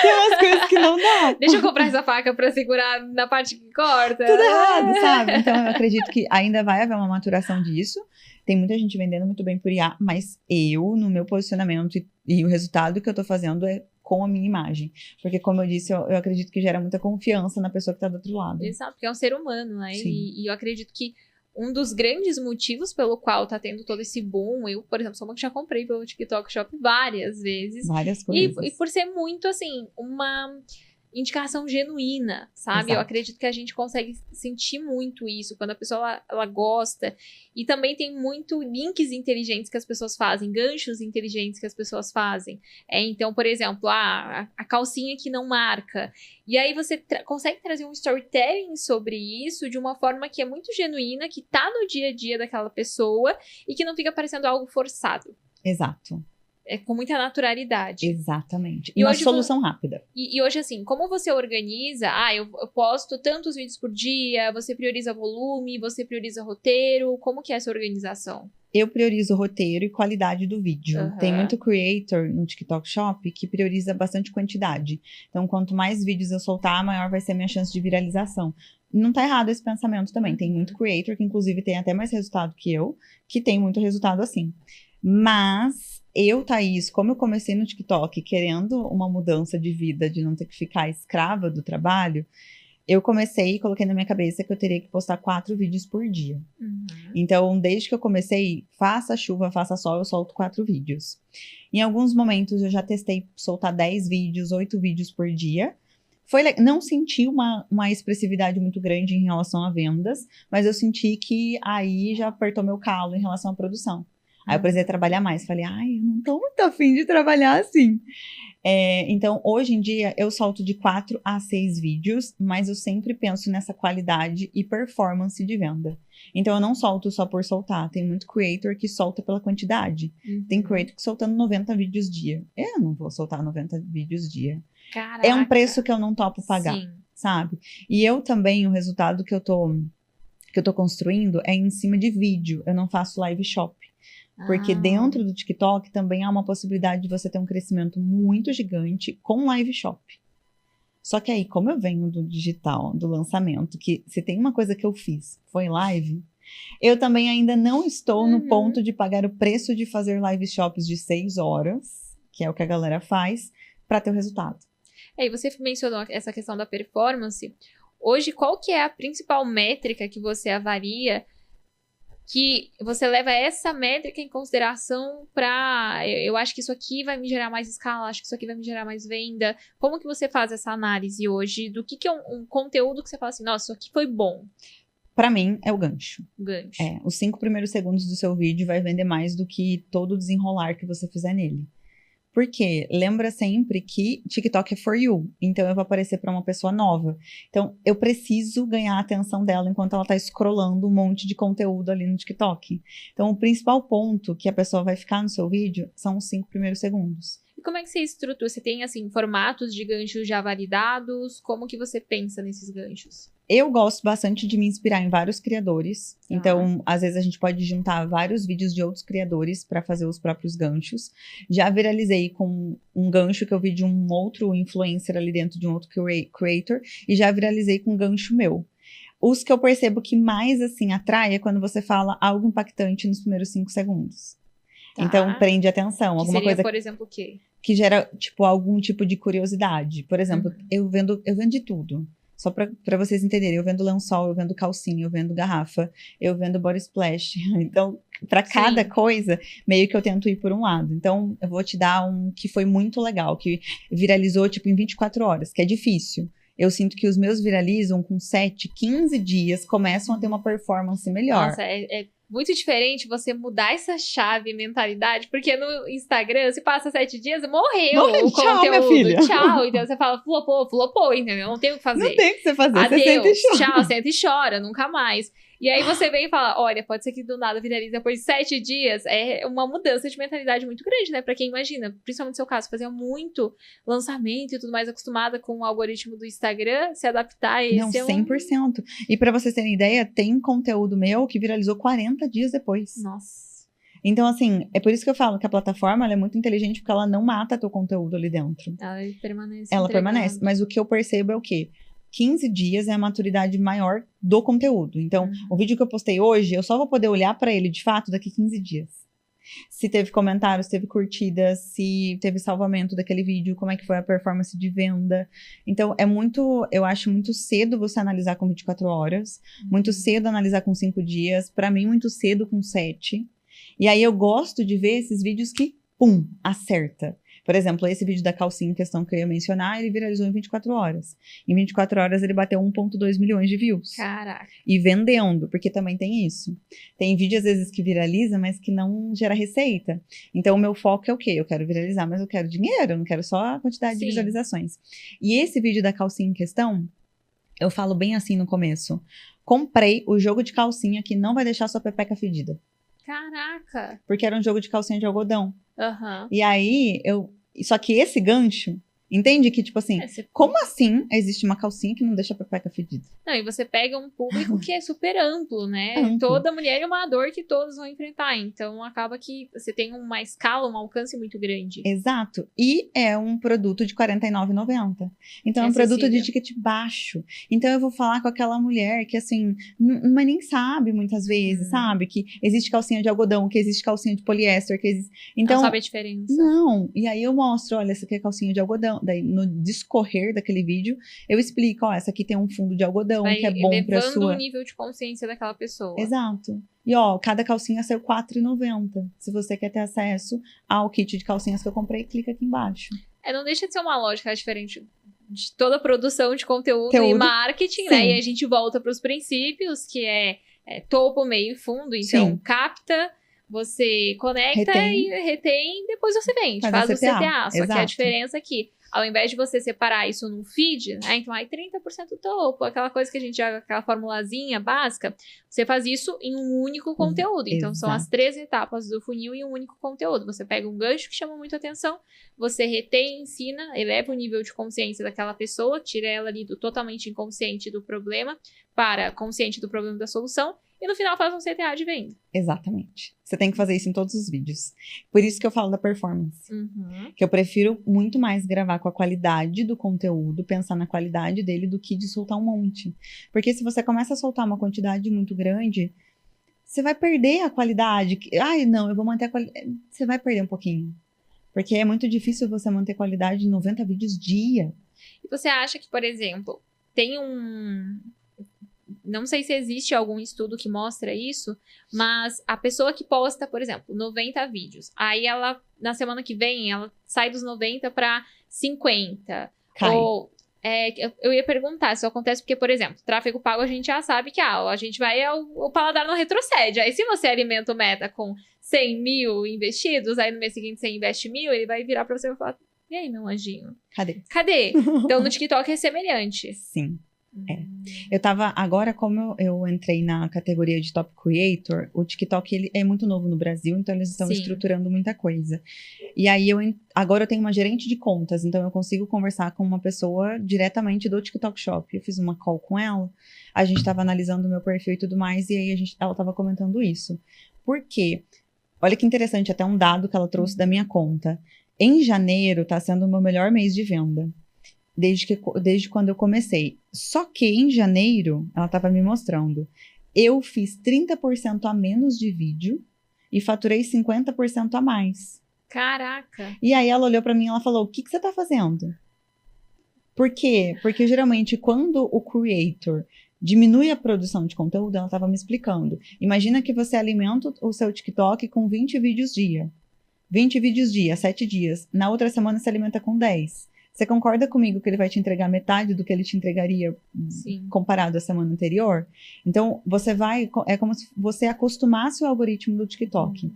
Tem umas coisas que não dá. Deixa eu comprar essa faca pra segurar na parte que corta. Tudo errado, sabe? Então eu acredito que ainda vai haver uma maturação disso. Tem muita gente vendendo muito bem por IA, mas eu, no meu posicionamento e o resultado que eu tô fazendo é com a minha imagem. Porque, como eu disse, eu acredito que gera muita confiança na pessoa que tá do outro lado. Exato, porque é um ser humano, né? Sim. E eu acredito que um dos grandes motivos pelo qual tá tendo todo esse boom, eu, por exemplo, sou uma que já comprei pelo TikTok Shop várias vezes. Várias coisas. E por ser muito, assim, uma indicação genuína, sabe? Exato. Eu acredito que a gente consegue sentir muito isso, quando a pessoa, ela gosta. E também tem muito links inteligentes que as pessoas fazem, ganchos inteligentes que as pessoas fazem. Então, por exemplo, a calcinha que não marca. E aí você consegue trazer um storytelling sobre isso de uma forma que é muito genuína, que tá no dia a dia daquela pessoa e que não fica parecendo algo forçado. Exato. É com muita naturalidade. Exatamente. E uma solução rápida. E hoje, assim, como você organiza? Eu posto tantos vídeos por dia, você prioriza volume, você prioriza roteiro, como que é essa organização? Eu priorizo roteiro e qualidade do vídeo. Tem muito creator no TikTok Shop que prioriza bastante quantidade. Então, quanto mais vídeos eu soltar, maior vai ser a minha chance de viralização. Não tá errado esse pensamento também. Tem muito creator que, inclusive, tem até mais resultado que eu, que tem muito resultado assim. Mas eu, Thaís, como eu comecei no TikTok querendo uma mudança de vida, de não ter que ficar escrava do trabalho, eu comecei e coloquei na minha cabeça que eu teria que postar 4 vídeos por dia. Então, desde que eu comecei, faça chuva, faça sol, eu solto 4 vídeos. Em alguns momentos, eu já testei soltar 10 vídeos, 8 vídeos por dia. Não senti uma expressividade muito grande em relação a vendas, mas eu senti que aí já apertou meu calo em relação à produção. Aí eu precisei trabalhar mais. Falei, eu não tô muito afim de trabalhar assim. Então, hoje em dia, eu solto de 4 a 6 vídeos, mas eu sempre penso nessa qualidade e performance de venda. Então, eu não solto só por soltar. Tem muito creator que solta pela quantidade. Tem creator que soltando 90 vídeos dia. Eu não vou soltar 90 vídeos dia. Caraca. É um preço que eu não topo pagar, Sim. sabe? E eu também, o resultado que eu tô construindo é em cima de vídeo. Eu não faço live shop. Porque dentro do TikTok também há uma possibilidade de você ter um crescimento muito gigante com live shop. Só que aí, como eu venho do digital, do lançamento, que se tem uma coisa que eu fiz, foi live, eu também ainda não estou no ponto de pagar o preço de fazer live shops de 6 horas, que é o que a galera faz, para ter o resultado. E você mencionou essa questão da performance. Hoje, qual que é a principal métrica que você avalia, que você leva essa métrica em consideração para, eu acho que isso aqui vai me gerar mais escala, acho que isso aqui vai me gerar mais venda. Como que você faz essa análise hoje do que é um conteúdo que você fala assim, nossa, isso aqui foi bom? Para mim, é o gancho. Gancho. Os 5 primeiros segundos do seu vídeo vai vender mais do que todo o desenrolar que você fizer nele. Porque lembra sempre que TikTok é for you. Então, eu vou aparecer para uma pessoa nova. Então, eu preciso ganhar a atenção dela enquanto ela tá scrollando um monte de conteúdo ali no TikTok. Então, o principal ponto que a pessoa vai ficar no seu vídeo são os 5 primeiros segundos. E como é que você estrutura? Você tem, assim, formatos de ganchos já validados? Como que você pensa nesses ganchos? Eu gosto bastante de me inspirar em vários criadores. Então, às vezes a gente pode juntar vários vídeos de outros criadores para fazer os próprios ganchos. Já viralizei com um gancho que eu vi de um outro influencer ali dentro de um outro creator. E já viralizei com um gancho meu. Os que eu percebo que mais, assim, atrai é quando você fala algo impactante nos primeiros 5 segundos. Tá. Então, prende atenção. Que Alguma seria, coisa por exemplo, o quê? que gera, tipo, algum tipo de curiosidade. Por exemplo, eu vendo de tudo. Só pra vocês entenderem, eu vendo lençol, eu vendo calcinha, eu vendo garrafa, eu vendo body splash. Então, pra cada coisa, meio que eu tento ir por um lado. Então, eu vou te dar um que foi muito legal, que viralizou, tipo, em 24 horas, que é difícil. Eu sinto que os meus viralizam com 7, 15 dias, começam a ter uma performance melhor. Nossa, é muito diferente você mudar essa chave, mentalidade, porque no Instagram, se passa 7 dias, morreu o tchau, conteúdo. minha filha. Tchau. Então você fala, flopou, entendeu? Não tem o que fazer. Não tem o que você fazer, Adeus, você sente e chora. tchau, senta e chora, nunca mais. E aí você vem e fala, olha, pode ser que do nada viralize depois de 7 dias. É uma mudança de mentalidade muito grande, né? Pra quem imagina, principalmente no seu caso, fazia muito lançamento e tudo mais, acostumada com o algoritmo do Instagram, se adaptar a esse. Não, 100%. E pra vocês terem ideia, tem conteúdo meu que viralizou 40 dias depois. Nossa. Então, assim, é por isso que eu falo que a plataforma ela é muito inteligente, porque ela não mata teu conteúdo ali dentro. Ela permanece. Ela permanece. Mas o que eu percebo é o quê? 15 dias é a maturidade maior do conteúdo. Então, o vídeo que eu postei hoje, eu só vou poder olhar pra ele, de fato, daqui 15 dias. Se teve comentários, teve curtidas, se teve salvamento daquele vídeo, como é que foi a performance de venda. Então, eu acho muito cedo você analisar com 24 horas, muito cedo analisar com 5 dias, pra mim, muito cedo com 7. E aí, eu gosto de ver esses vídeos que, pum, acerta. Por exemplo, esse vídeo da calcinha em questão que eu ia mencionar, ele viralizou em 24 horas. Em 24 horas, ele bateu 1,2 milhões de views. Caraca. E vendendo, porque também tem isso. Tem vídeo, às vezes, que viraliza, mas que não gera receita. Então, o meu foco é o quê? Eu quero viralizar, mas eu quero dinheiro, eu não quero só a quantidade de visualizações. E esse vídeo da calcinha em questão, eu falo bem assim no começo. Comprei o jogo de calcinha que não vai deixar sua pepeca fedida. Caraca. Porque era um jogo de calcinha de algodão. Aham. E aí, só que esse gancho, entende que, tipo assim, como assim existe uma calcinha que não deixa a pepeca fedida? Não, e você pega um público que é super amplo, né? Amplo. Toda mulher é uma dor que todos vão enfrentar. Então, acaba que você tem uma escala, um alcance muito grande. Exato. E é um produto de R$ 49,90. Então, é um produto de ticket baixo. Então, eu vou falar com aquela mulher que, assim, mas nem sabe muitas vezes, sabe? Que existe calcinha de algodão, que existe calcinha de poliéster, que existe... Então, não sabe a diferença. Não. E aí, eu mostro, olha, essa aqui é calcinha de algodão. Daí, no discorrer daquele vídeo, eu explico, ó, essa aqui tem um fundo de algodão, que é bom pra sua... elevando o nível de consciência daquela pessoa. Exato. E, ó, cada calcinha saiu R$ 4,90. Se você quer ter acesso ao kit de calcinhas que eu comprei, clica aqui embaixo. Não deixa de ser uma lógica diferente de toda a produção de conteúdo e marketing, né? E a gente volta para os princípios, que é topo, meio e fundo. Então, capta... Você conecta e retém, depois você vende, faz o CTA. Só que a diferença é que, ao invés de você separar isso num feed, né, então aí 30% topo, aquela coisa que a gente joga, aquela formulazinha básica, você faz isso em um único conteúdo. Então, são as 3 etapas do funil em um único conteúdo. Você pega um gancho que chama muito atenção, você retém, ensina, eleva o nível de consciência daquela pessoa, tira ela ali do totalmente inconsciente do problema para consciente do problema da solução, e no final faz um CTA de venda. Exatamente. Você tem que fazer isso em todos os vídeos. Por isso que eu falo da performance. Que eu prefiro muito mais gravar com a qualidade do conteúdo, pensar na qualidade dele, do que de soltar um monte. Porque se você começa a soltar uma quantidade muito grande, você vai perder a qualidade. Ai, não, eu vou manter a qualidade. Você vai perder um pouquinho. Porque é muito difícil você manter qualidade em 90 vídeos dia. E você acha que, por exemplo, tem um... Não sei se existe algum estudo que mostra isso, mas a pessoa que posta, por exemplo, 90 vídeos, aí ela, na semana que vem, ela sai dos 90 para 50. Cai. Ou Eu ia perguntar, se isso acontece porque, por exemplo, tráfego pago a gente já sabe que a gente vai, o paladar não retrocede. Aí se você alimenta o meta com 100 mil investidos, aí no mês seguinte você investe 1.000, ele vai virar pra você e falar, e aí, meu anjinho? Cadê? Então no TikTok é semelhante. Sim. Eu tava, agora como eu entrei na categoria de Top Creator, o TikTok ele é muito novo no Brasil, então eles estão estruturando muita coisa. E aí, agora eu tenho uma gerente de contas, então eu consigo conversar com uma pessoa diretamente do TikTok Shop. Eu fiz uma call com ela, a gente tava analisando o meu perfil e tudo mais, e aí ela tava comentando isso. Por quê? Olha que interessante, até um dado que ela trouxe da minha conta. Em janeiro tá sendo o meu melhor mês de venda. Desde quando eu comecei. Só que em janeiro, ela estava me mostrando, eu fiz 30% a menos de vídeo e faturei 50% a mais. Caraca! E aí ela olhou para mim e ela falou, o que você tá fazendo? Por quê? Porque geralmente quando o creator diminui a produção de conteúdo, ela estava me explicando. Imagina que você alimenta o seu TikTok com 20 vídeos dia. 20 vídeos dia, 7 dias. Na outra semana você alimenta com 10. Você concorda comigo que ele vai te entregar metade do que ele te entregaria comparado à semana anterior? Então, é como se você acostumasse o algoritmo do TikTok.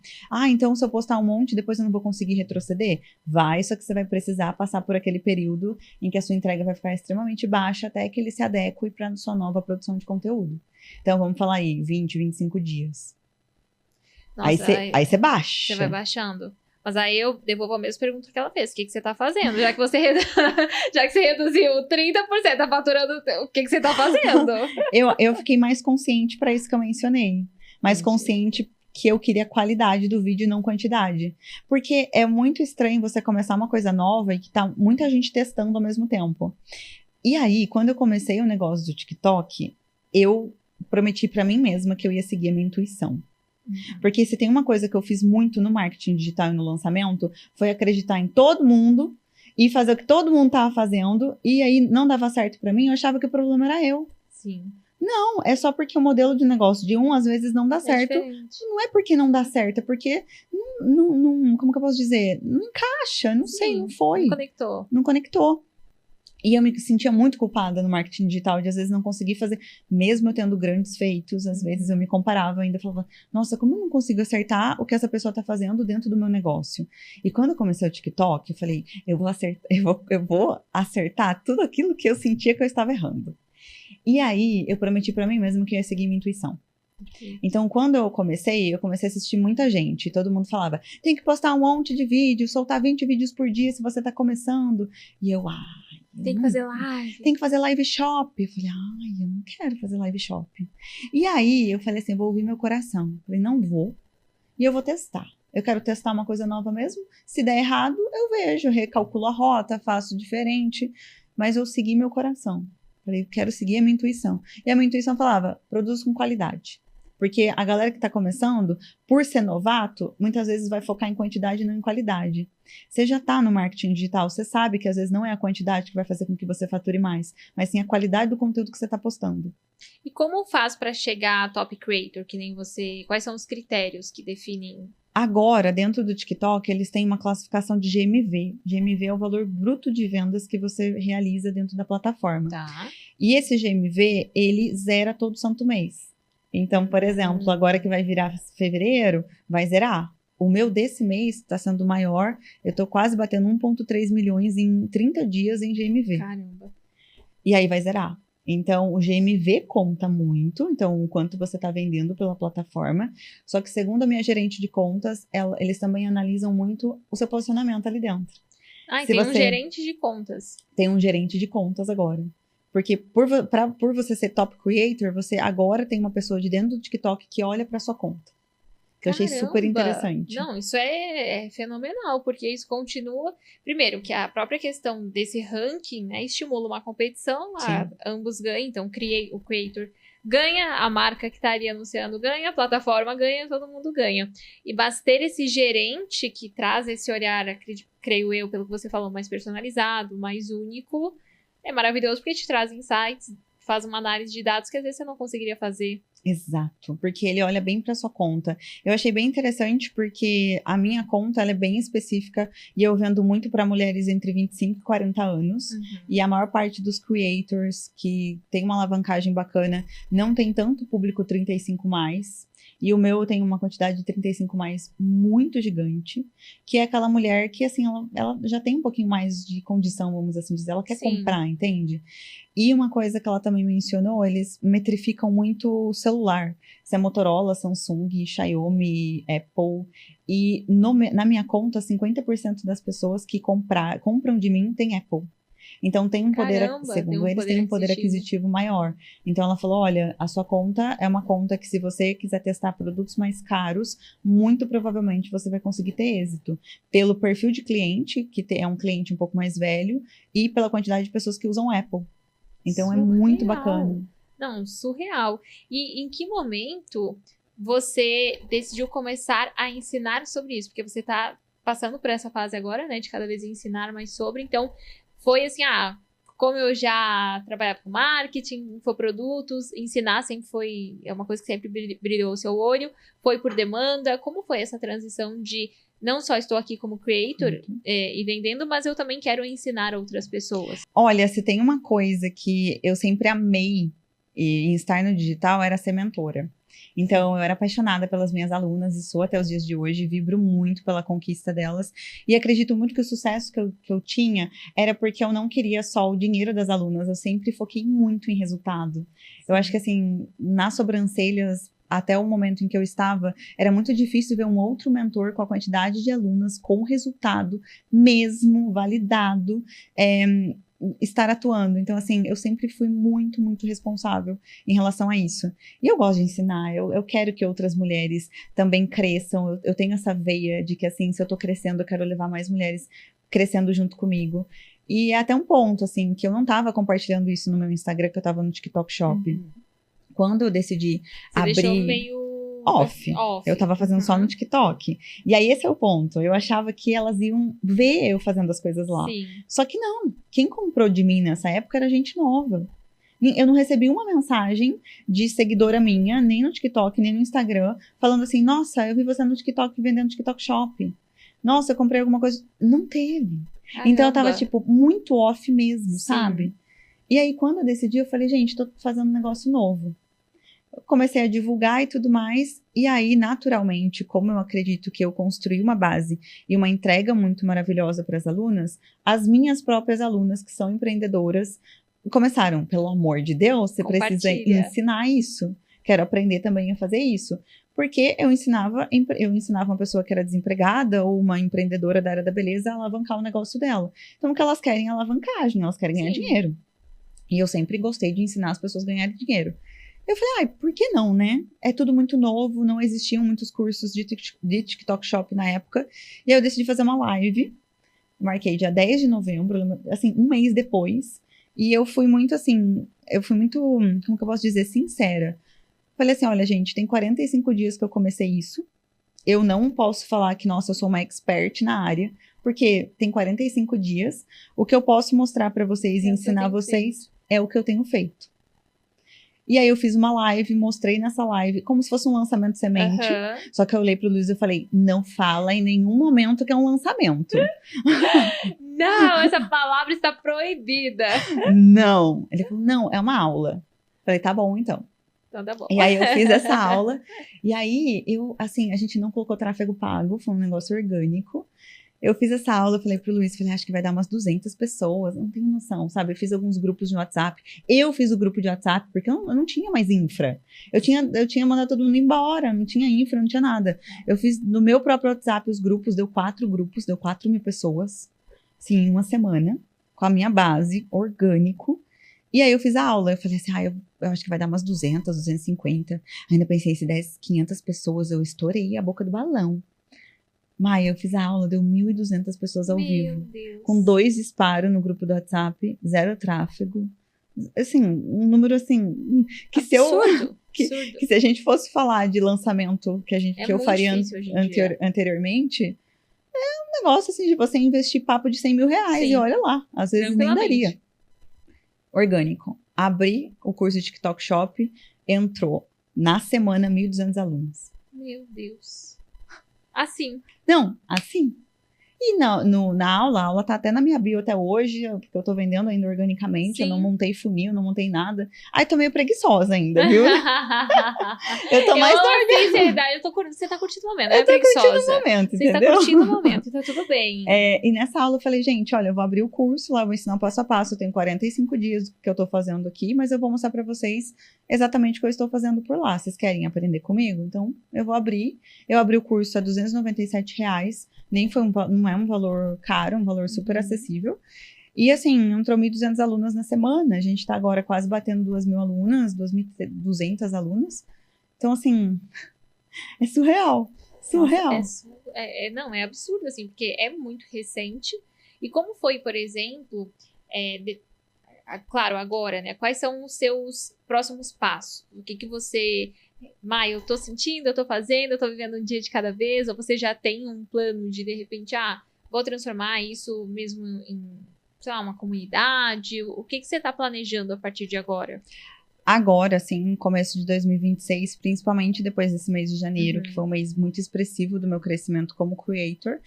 Então se eu postar um monte, depois eu não vou conseguir retroceder? Vai, só que você vai precisar passar por aquele período em que a sua entrega vai ficar extremamente baixa até que ele se adeque para a sua nova produção de conteúdo. Então, vamos falar aí, 20, 25 dias. Nossa, aí você baixa. Você vai baixando. Mas aí eu devolvo a mesma pergunta que ela fez. O que você tá fazendo? Já que você reduziu 30%, tá faturando, o que você tá fazendo? Eu fiquei mais consciente para isso que eu mencionei. Mais consciente que eu queria qualidade do vídeo e não quantidade. Porque é muito estranho você começar uma coisa nova e que tá muita gente testando ao mesmo tempo. E aí, quando eu comecei o negócio do TikTok, eu prometi para mim mesma que eu ia seguir a minha intuição. Porque se tem uma coisa que eu fiz muito no marketing digital e no lançamento, foi acreditar em todo mundo e fazer o que todo mundo tava fazendo, e aí não dava certo para mim, eu achava que o problema era eu. Sim. Não, é só porque o modelo de negócio de às vezes não dá certo. Diferente. Não é porque não dá certo, é porque não, como que eu posso dizer? Não encaixa, não sei, não foi. Não conectou. E eu me sentia muito culpada no marketing digital, de às vezes não conseguir fazer, mesmo eu tendo grandes feitos, às vezes eu me comparava ainda, falava, nossa, como eu não consigo acertar o que essa pessoa tá fazendo dentro do meu negócio? E quando eu comecei o TikTok, eu falei, eu vou acertar tudo aquilo que eu sentia que eu estava errando. E aí, eu prometi pra mim mesmo que eu ia seguir minha intuição. Então, quando eu comecei a assistir muita gente. Todo mundo falava, tem que postar um monte de vídeo, soltar 20 vídeos por dia se você tá começando. E eu, tem que fazer live. Tem que fazer live shop. Eu falei, eu não quero fazer live shop. E aí, eu falei assim, vou ouvir meu coração. Eu falei, não vou. E eu vou testar. Eu quero testar uma coisa nova mesmo. Se der errado, eu vejo, recalculo a rota, faço diferente. Mas eu segui meu coração. Falei, eu quero seguir a minha intuição. E a minha intuição falava, produz com qualidade. Porque a galera que está começando, por ser novato, muitas vezes vai focar em quantidade e não em qualidade. Você já está no marketing digital, você sabe que às vezes não é a quantidade que vai fazer com que você fature mais, mas sim a qualidade do conteúdo que você está postando. E como faz para chegar a top creator, que nem você? Quais são os critérios que definem? Agora, dentro do TikTok, eles têm uma classificação de GMV. GMV é o valor bruto de vendas que você realiza dentro da plataforma. Tá. E esse GMV, ele zera todo santo mês. Então, por exemplo, agora que vai virar fevereiro, vai zerar. O meu desse mês está sendo maior. Eu estou quase batendo 1,3 milhões em 30 dias em GMV. Caramba. E aí vai zerar. Então, o GMV conta muito. Então, o quanto você está vendendo pela plataforma. Só que, segundo a minha gerente de contas, eles também analisam muito o seu posicionamento ali dentro. Tem um gerente de contas. Tem um gerente de contas agora. Porque por você ser top creator, você agora tem uma pessoa de dentro do TikTok que olha para sua conta. Que eu achei super interessante. Não, isso é fenomenal, porque isso continua... Primeiro, que a própria questão desse ranking, né, estimula uma competição, ambos ganham, então o creator ganha, a marca que estaria anunciando ganha, a plataforma ganha, todo mundo ganha. E basta ter esse gerente que traz esse olhar, creio eu, pelo que você falou, mais personalizado, mais único, é maravilhoso porque te traz insights, faz uma análise de dados que às vezes você não conseguiria fazer. Exato, porque ele olha bem para sua conta. Eu achei bem interessante porque a minha conta ela é bem específica e eu vendo muito para mulheres entre 25 e 40 anos. E a maior parte dos creators que tem uma alavancagem bacana não tem tanto público 35 mais. E o meu tem uma quantidade de 35 mais muito gigante, que é aquela mulher que, assim, ela já tem um pouquinho mais de condição, vamos assim dizer, ela quer Sim. comprar, entende? E uma coisa que ela também mencionou, eles metrificam muito o celular. Se é Motorola, Samsung, Xiaomi, Apple. E na minha conta, 50% das pessoas que compram de mim tem Apple. Então tem um poder, Caramba, segundo eles, tem um poder aquisitivo maior. Então ela falou, olha, a sua conta é uma conta que se você quiser testar produtos mais caros, muito provavelmente você vai conseguir ter êxito. Pelo perfil de cliente, que é um cliente um pouco mais velho, e pela quantidade de pessoas que usam Apple. Então surreal. É muito bacana. Não, surreal. E em que momento você decidiu começar a ensinar sobre isso? Porque você está passando por essa fase agora, né, de cada vez ensinar mais sobre. Então, foi assim, como eu já trabalhava com marketing, infoprodutos, ensinar sempre é uma coisa que sempre brilhou o seu olho. Foi por demanda. Como foi essa transição de não só estou aqui como creator e vendendo, mas eu também quero ensinar outras pessoas? Olha, se tem uma coisa que eu sempre amei em estar no digital, era ser mentora. Então, eu era apaixonada pelas minhas alunas e sou até os dias de hoje, vibro muito pela conquista delas. E acredito muito que o sucesso que eu tinha era porque eu não queria só o dinheiro das alunas, eu sempre foquei muito em resultado. Eu acho que, assim, nas sobrancelhas, até o momento em que eu estava, era muito difícil ver um outro mentor com a quantidade de alunas, com resultado mesmo validado, estar atuando. Então, assim, eu sempre fui muito, muito responsável em relação a isso. E eu gosto de ensinar, eu quero que outras mulheres também cresçam. Eu tenho essa veia de que, assim, se eu tô crescendo, eu quero levar mais mulheres crescendo junto comigo. E até um ponto, assim, que eu não tava compartilhando isso no meu Instagram, que eu tava no TikTok Shop. Quando eu decidi abrir... Você deixou meio... Off. Eu tava fazendo só no TikTok. E aí, esse é o ponto. Eu achava que elas iam ver eu fazendo as coisas lá. Sim. Só que não. Quem comprou de mim nessa época era gente nova. Eu não recebi uma mensagem de seguidora minha, nem no TikTok, nem no Instagram, falando assim, nossa, eu vi você no TikTok vendendo TikTok Shop. Nossa, eu comprei alguma coisa. Não teve. Caramba. Então, eu tava, tipo, muito off mesmo, sabe? E aí, quando eu decidi, eu falei, gente, tô fazendo um negócio novo. Comecei a divulgar e tudo mais, e aí, naturalmente, como eu acredito que eu construí uma base e uma entrega muito maravilhosa para as alunas, as minhas próprias alunas, que são empreendedoras, começaram, pelo amor de Deus, você precisa ensinar isso. Quero aprender também a fazer isso. Porque eu ensinava uma pessoa que era desempregada ou uma empreendedora da área da beleza a alavancar o negócio dela. Então, o que elas querem é alavancagem, elas querem ganhar dinheiro. E eu sempre gostei de ensinar as pessoas a ganharem dinheiro. Eu falei, por que não, né? É tudo muito novo, não existiam muitos cursos de TikTok Shop na época. E aí eu decidi fazer uma live, marquei dia 10 de novembro, assim, um mês depois. E eu fui muito, assim, como que eu posso dizer, sincera. Falei assim, olha, gente, tem 45 dias que eu comecei isso. Eu não posso falar que, nossa, eu sou uma expert na área, porque tem 45 dias. O que eu posso mostrar para vocês e ensinar vocês é o que eu tenho feito. E aí eu fiz uma live, mostrei nessa live, como se fosse um lançamento semente. Só que eu olhei pro Luiz e falei, não fala em nenhum momento que é um lançamento. Não, essa palavra está proibida. Não. Ele falou, não, é uma aula. Falei, tá bom, então. Então tá bom. E aí eu fiz essa aula. E aí, a gente não colocou tráfego pago, foi um negócio orgânico. Eu fiz essa aula, falei pro Luiz, acho que vai dar umas 200 pessoas, não tenho noção, sabe? Eu fiz alguns grupos de WhatsApp. Eu fiz o grupo de WhatsApp, porque eu não tinha mais infra. Eu tinha mandado todo mundo embora, não tinha infra, não tinha nada. Eu fiz no meu próprio WhatsApp os grupos, deu 4 grupos, deu 4.000 pessoas, sim, em uma semana, com a minha base, orgânico. E aí eu fiz a aula, eu falei assim, eu acho que vai dar umas 200, 250. Ainda pensei, se 10, 500 pessoas, eu estourei a boca do balão. Maia, eu fiz a aula, deu 1.200 pessoas ao vivo. Deus. Com 2 disparos no grupo do WhatsApp, 0 tráfego. Assim, um número assim, que absurdo. Que se a gente fosse falar de lançamento que eu faria anteriormente, é um negócio assim de você investir papo de 100 mil reais. Sim. E olha lá, às vezes nem daria. Orgânico. abri o curso de TikTok Shop, entrou na semana 1.200 alunos. Meu Deus. Assim. Não, assim. E na aula, a aula tá até na minha bio até hoje, porque eu tô vendendo ainda organicamente, Sim. eu não montei funil, não montei nada. Ai, tô meio preguiçosa ainda, viu? Eu tô mais sinceridade, você tá curtindo o momento, não é curtindo preguiçosa. o momento, Você entendeu? está curtindo o momento, então tudo bem. E nessa aula eu falei, gente, olha, eu vou abrir o curso lá, eu vou ensinar passo a passo, eu tenho 45 dias que eu tô fazendo aqui, mas eu vou mostrar pra vocês exatamente o que eu estou fazendo por lá. Vocês querem aprender comigo? Então, eu vou abrir. Eu abri o curso a R$297, não é um valor caro, um valor super acessível. E assim, entrou 1.200 alunas na semana, a gente tá agora quase batendo 2.000 alunas, 2.200 alunas. Então, assim, é surreal. Surreal. Nossa, não, é absurdo, assim, porque é muito recente. E como foi, por exemplo, claro, agora, né? Quais são os seus próximos passos? O que você... Mai, eu tô sentindo, eu tô fazendo, eu tô vivendo um dia de cada vez, ou você já tem um plano de repente, vou transformar isso mesmo em, sei lá, uma comunidade? O que você tá planejando a partir de agora? Agora, assim, começo de 2026, principalmente depois desse mês de janeiro, que foi um mês muito expressivo do meu crescimento como creator,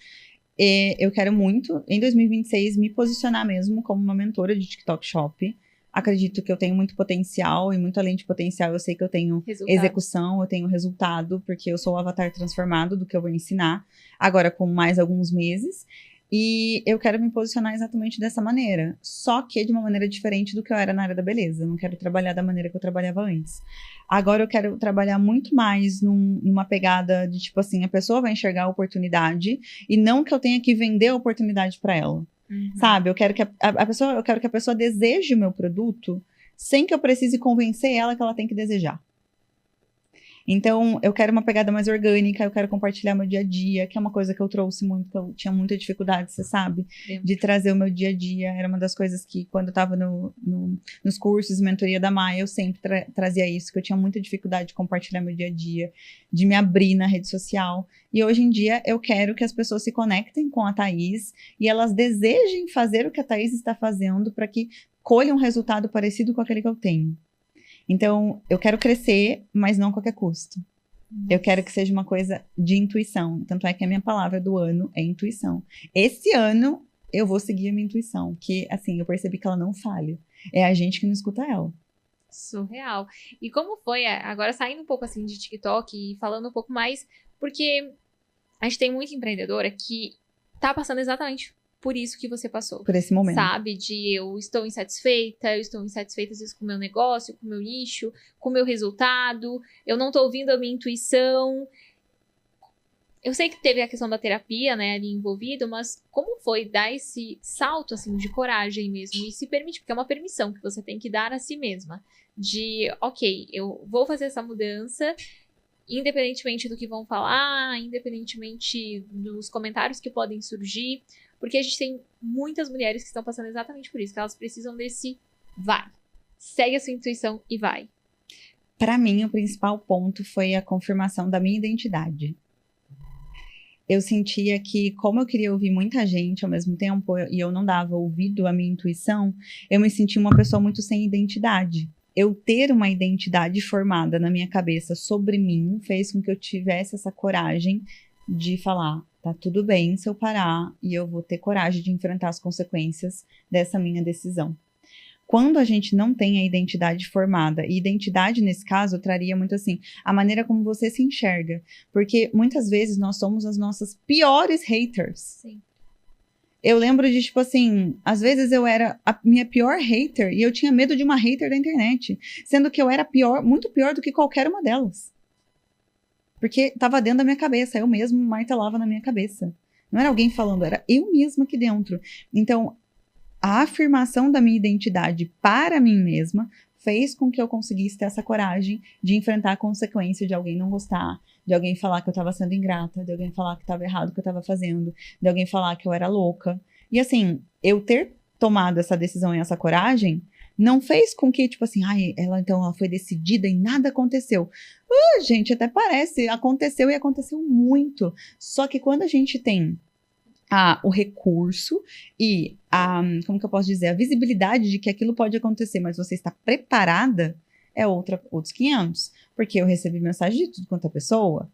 eu quero muito, em 2026, me posicionar mesmo como uma mentora de TikTok Shop. Acredito que eu tenho muito potencial, e muito além de potencial, eu sei que eu tenho execução, eu tenho resultado, porque eu sou o avatar transformado do que eu vou ensinar, agora com mais alguns meses. E eu quero me posicionar exatamente dessa maneira, só que de uma maneira diferente do que eu era na área da beleza. Eu não quero trabalhar da maneira que eu trabalhava antes. Agora eu quero trabalhar muito mais numa pegada de tipo assim, a pessoa vai enxergar a oportunidade e não que eu tenha que vender a oportunidade para ela. Sabe? Eu quero que a pessoa deseje o meu produto sem que eu precise convencer ela que ela tem que desejar. Então, eu quero uma pegada mais orgânica, eu quero compartilhar meu dia a dia, que é uma coisa que eu trouxe muito, que eu tinha muita dificuldade, você sabe, de trazer o meu dia a dia. Era uma das coisas que, quando eu tava nos cursos de mentoria da Maia, eu sempre trazia isso, que eu tinha muita dificuldade de compartilhar meu dia a dia, de me abrir na rede social. E hoje em dia, eu quero que as pessoas se conectem com a Thaís e elas desejem fazer o que a Thaís está fazendo para que colham um resultado parecido com aquele que eu tenho. Então, eu quero crescer, mas não a qualquer custo. Eu quero que seja uma coisa de intuição. Tanto é que a minha palavra do ano é intuição. Esse ano, eu vou seguir a minha intuição, que, assim, eu percebi que ela não falha. É a gente que não escuta ela. Surreal. E como foi, agora saindo um pouco, assim, de TikTok e falando um pouco mais, porque a gente tem muita empreendedora que tá passando exatamente por isso que você passou. Por esse momento. Sabe? Eu estou insatisfeita às vezes com o meu negócio, com o meu nicho, com o meu resultado, eu não tô ouvindo a minha intuição. Eu sei que teve a questão da terapia, né, ali envolvido, mas como foi dar esse salto, assim, de coragem mesmo e se permitir, porque é uma permissão que você tem que dar a si mesma, de, ok, eu vou fazer essa mudança, independentemente do que vão falar, independentemente dos comentários que podem surgir, porque a gente tem muitas mulheres que estão passando exatamente por isso, que elas precisam desse vai. Segue a sua intuição e vai. Para mim, o principal ponto foi a confirmação da minha identidade. Eu sentia que, como eu queria ouvir muita gente ao mesmo tempo, e eu não dava ouvido à minha intuição, eu me sentia uma pessoa muito sem identidade. Eu ter uma identidade formada na minha cabeça sobre mim fez com que eu tivesse essa coragem de falar, tá tudo bem se eu parar e eu vou ter coragem de enfrentar as consequências dessa minha decisão. Quando a gente não tem a identidade formada, e identidade nesse caso traria muito assim, a maneira como você se enxerga, porque muitas vezes nós somos as nossas piores haters. Sim. Eu lembro de, tipo assim, às vezes eu era a minha pior hater e eu tinha medo de uma hater da internet, sendo que eu era muito pior do que qualquer uma delas. Porque tava dentro da minha cabeça, eu mesmo martelava na minha cabeça. Não era alguém falando, era eu mesma aqui dentro. Então, a afirmação da minha identidade para mim mesma fez com que eu conseguisse ter essa coragem de enfrentar a consequência de alguém não gostar, de alguém falar que eu estava sendo ingrata, de alguém falar que estava errado o que eu estava fazendo, de alguém falar que eu era louca. E assim, eu ter tomado essa decisão e essa coragem não fez com que, tipo assim, ela foi decidida e nada aconteceu. Gente, até parece, aconteceu e aconteceu muito. Só que quando a gente tem o recurso e como que eu posso dizer, a visibilidade de que aquilo pode acontecer, mas você está preparada, é outros 500. Porque eu recebi mensagem de tudo quanto é pessoa.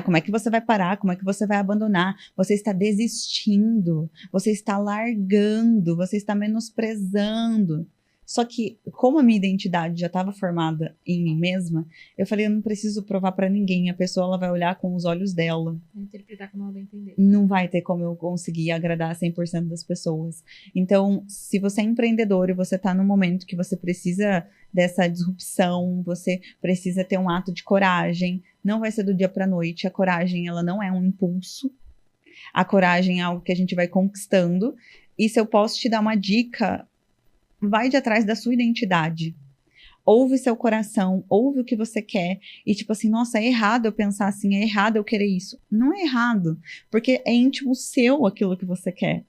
Como é que você vai parar? Como é que você vai abandonar? Você está desistindo, você está largando, você está menosprezando. Só que, como a minha identidade já estava formada em mim mesma, eu falei, eu não preciso provar para ninguém. A pessoa ela vai olhar com os olhos dela. Vai interpretar como ela vai entender. Não vai ter como eu conseguir agradar 100% das pessoas. Então, se você é empreendedor e você está num momento que você precisa dessa disrupção, você precisa ter um ato de coragem, não vai ser do dia para a noite. A coragem, ela não é um impulso. A coragem é algo que a gente vai conquistando. E se eu posso te dar uma dica, vai de atrás da sua identidade. Ouve seu coração, ouve o que você quer. E tipo assim, nossa, é errado eu pensar assim, é errado eu querer isso. Não é errado, porque é íntimo seu aquilo que você quer.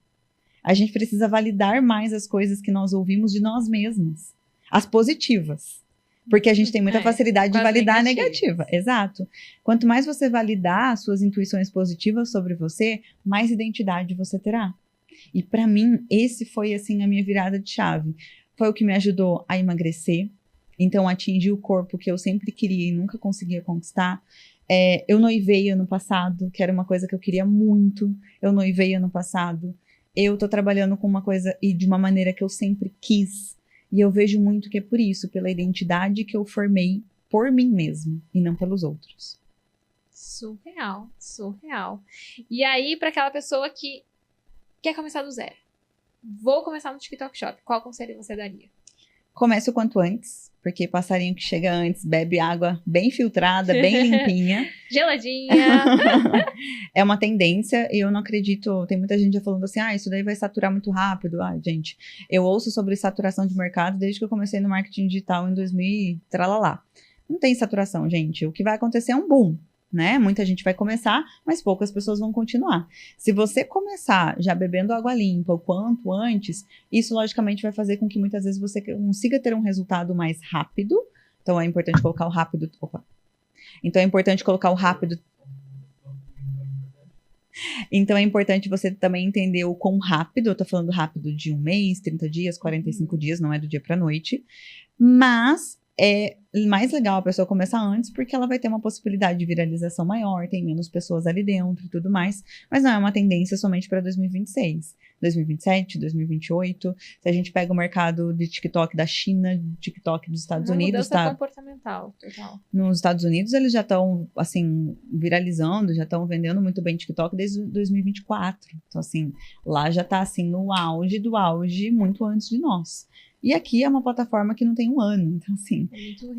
A gente precisa validar mais as coisas que nós ouvimos de nós mesmas. As positivas. Porque a gente tem muita facilidade de validar a negativa. Exato. Quanto mais você validar as suas intuições positivas sobre você, mais identidade você terá. E para mim, esse foi assim a minha virada de chave. Foi o que me ajudou a emagrecer. Então, atingir o corpo que eu sempre queria e nunca conseguia conquistar. Eu noivei ano passado, que era uma coisa que eu queria muito. Eu noivei ano passado. Eu tô trabalhando com uma coisa e de uma maneira que eu sempre quis. E eu vejo muito que é por isso, pela identidade que eu formei por mim mesma e não pelos outros. Surreal, surreal. E aí, para aquela pessoa que quer começar do zero, vou começar no TikTok Shop, qual conselho você daria? Comece o quanto antes, porque passarinho que chega antes bebe água bem filtrada, bem limpinha. Geladinha. É uma tendência e eu não acredito. Tem muita gente já falando assim, isso daí vai saturar muito rápido. Gente, eu ouço sobre saturação de mercado desde que eu comecei no marketing digital em 2000 e tralalá. Não tem saturação, gente. O que vai acontecer é um boom. Né? Muita gente vai começar, mas poucas pessoas vão continuar. Se você começar já bebendo água limpa o quanto antes, isso logicamente vai fazer com que muitas vezes você consiga ter um resultado mais rápido. Então é importante colocar o rápido. Então é importante colocar o rápido. Então é importante você também entender o quão rápido. Eu tô falando rápido de 1 mês, 30 dias, 45 dias, não é do dia pra noite. Mas é mais legal a pessoa começar antes, porque ela vai ter uma possibilidade de viralização maior, tem menos pessoas ali dentro e tudo mais, mas não é uma tendência somente para 2026, 2027, 2028. Se a gente pega o mercado de TikTok da China, TikTok dos Estados Unidos, mudança comportamental, total. Nos Estados Unidos eles já estão, assim, viralizando, já estão vendendo muito bem TikTok desde 2024. Então, assim, lá já está, assim, no auge do auge, muito antes de nós. E aqui é uma plataforma que não tem 1 ano. Então, assim,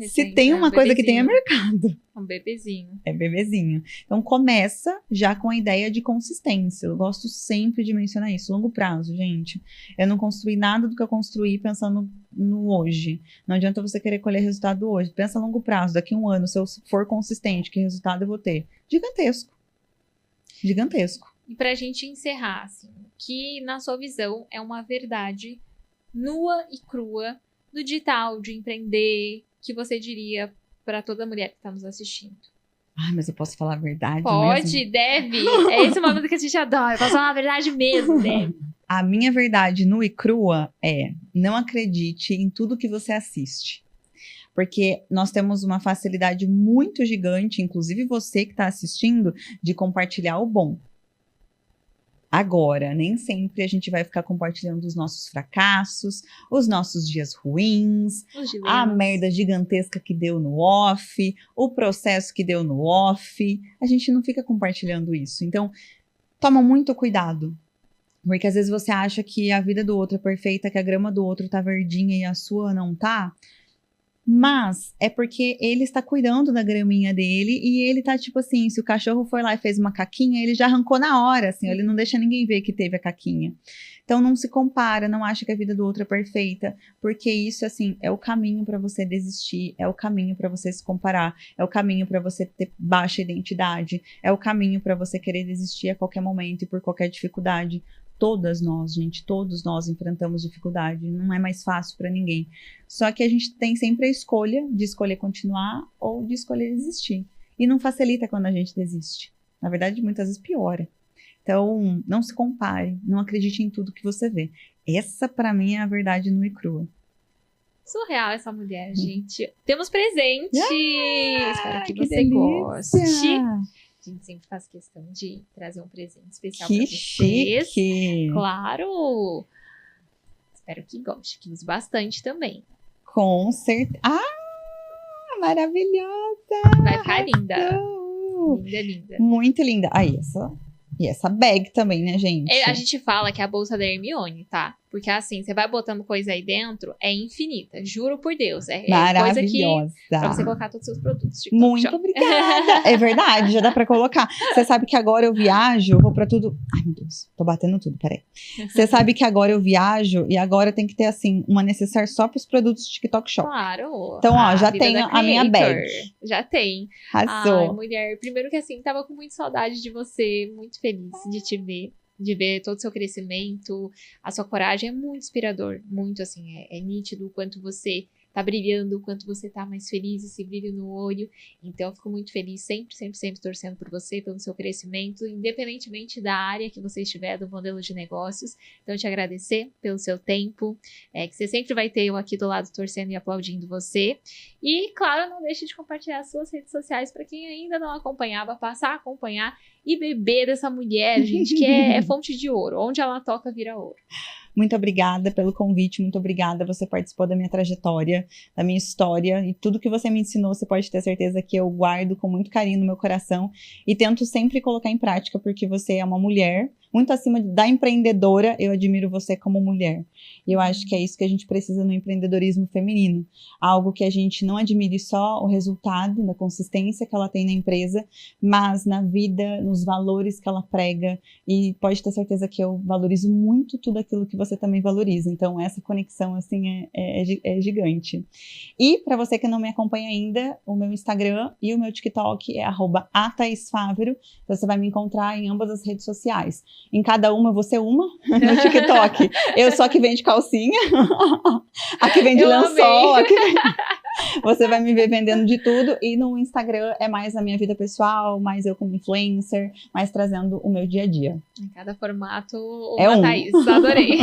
se tem uma coisa que tem é mercado. Um bebezinho. É bebezinho. Então, começa já com a ideia de consistência. Eu gosto sempre de mencionar isso. Longo prazo, gente. Eu não construí nada do que eu construí pensando no hoje. Não adianta você querer colher resultado hoje. Pensa a longo prazo. Daqui a 1 ano, se eu for consistente, que resultado eu vou ter? Gigantesco. Gigantesco. E pra gente encerrar, assim, que na sua visão é uma verdade nua e crua do digital, de empreender, que você diria para toda mulher que está nos assistindo? Mas eu posso falar a verdade Pode, mesmo? Deve. É esse o momento que a gente adora. Eu posso falar a verdade mesmo, Deve. A minha verdade nua e crua é: não acredite em tudo que você assiste. Porque nós temos uma facilidade muito gigante, inclusive você que está assistindo, de compartilhar o bom. Agora, nem sempre a gente vai ficar compartilhando os nossos fracassos, os nossos dias ruins, a merda gigantesca que deu no off, o processo que deu no off. A gente não fica compartilhando isso. Então, toma muito cuidado. Porque às vezes você acha que a vida do outro é perfeita, que a grama do outro tá verdinha e a sua não tá. Mas é porque ele está cuidando da graminha dele e ele tá tipo assim, se o cachorro foi lá e fez uma caquinha, ele já arrancou na hora, assim, ele não deixa ninguém ver que teve a caquinha. Então não se compara, não acha que a vida do outro é perfeita, porque isso, assim, é o caminho para você desistir, é o caminho para você se comparar, é o caminho para você ter baixa identidade, é o caminho para você querer desistir a qualquer momento e por qualquer dificuldade. Todas nós, gente, todos nós enfrentamos dificuldade, não é mais fácil para ninguém. Só que a gente tem sempre a escolha de escolher continuar ou de escolher desistir. E não facilita quando a gente desiste. Na verdade, muitas vezes piora. Então, não se compare, não acredite em tudo que você vê. Essa, pra mim, é a verdade nua e crua. Surreal essa mulher, gente. Temos presente! Espero que você delícia. goste. A gente sempre faz questão de trazer um presente especial para vocês. Chique! Claro! Espero que goste, que use bastante também. Com certeza. Maravilhosa! Vai ficar linda. Arrasou. Linda, linda. Muito linda. Aí, e essa bag também, né, gente? A gente fala que é a bolsa da Hermione, tá? Porque assim, você vai botando coisa aí dentro, é infinita. Juro por Deus. É coisa que pra você colocar todos os seus produtos. Muito obrigada. É verdade, já dá pra colocar. Você sabe que agora eu viajo, eu vou pra tudo. Ai, meu Deus, tô batendo tudo, peraí. Você sabe que agora eu viajo e agora tem que ter, assim, uma necessaire só pros produtos TikTok Shop. Claro. Então, ó, já tenho a minha bag. Já tem. Arrasou. Ai, mulher, primeiro que assim, tava com muita saudade de você, muito feliz de te ver. De ver todo o seu crescimento, a sua coragem é muito inspirador, muito assim, é nítido o quanto você tá brilhando, o quanto você tá mais feliz, esse brilho no olho. Então eu fico muito feliz, sempre torcendo por você, pelo seu crescimento, independentemente da área que você estiver, do modelo de negócios. Então eu te agradecer pelo seu tempo, que você sempre vai ter eu aqui do lado torcendo e aplaudindo você. E claro, não deixe de compartilhar as suas redes sociais para quem ainda não acompanhava, passar a acompanhar e beber dessa mulher, gente, que é fonte de ouro. Onde ela toca, vira ouro. Muito obrigada pelo convite, muito obrigada. Você participou da minha trajetória, da minha história e tudo que você me ensinou, você pode ter certeza que eu guardo com muito carinho no meu coração e tento sempre colocar em prática, porque você é uma mulher, muito acima da empreendedora, eu admiro você como mulher. E eu acho que é isso que a gente precisa no empreendedorismo feminino. Algo que a gente não admire só o resultado, da consistência que ela tem na empresa, mas na vida, nos valores que ela prega. E pode ter certeza que eu valorizo muito tudo aquilo que você também valoriza. Então, essa conexão, assim, é gigante. E, para você que não me acompanha ainda, o meu Instagram e o meu TikTok é @ataisfavero. Você vai me encontrar em ambas as redes sociais. Em cada uma, eu vou ser uma no TikTok. Eu sou a que vende calcinha, a que vende lençol, você vai me ver vendendo de tudo. E no Instagram é mais a minha vida pessoal, mais eu como influencer, mais trazendo o meu dia a dia. Em cada formato, uma Thaís. Adorei.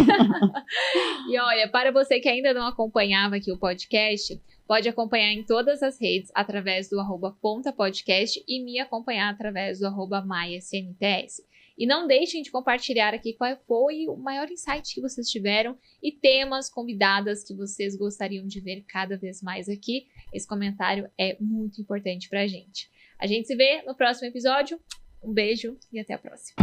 E olha, para você que ainda não acompanhava aqui o podcast, pode acompanhar em todas as redes através do @pontapodcast e me acompanhar através do @maiacnts. E não deixem de compartilhar aqui qual foi o maior insight que vocês tiveram e temas, convidadas que vocês gostariam de ver cada vez mais aqui. Esse comentário é muito importante pra gente. A gente se vê no próximo episódio. Um beijo e até a próxima.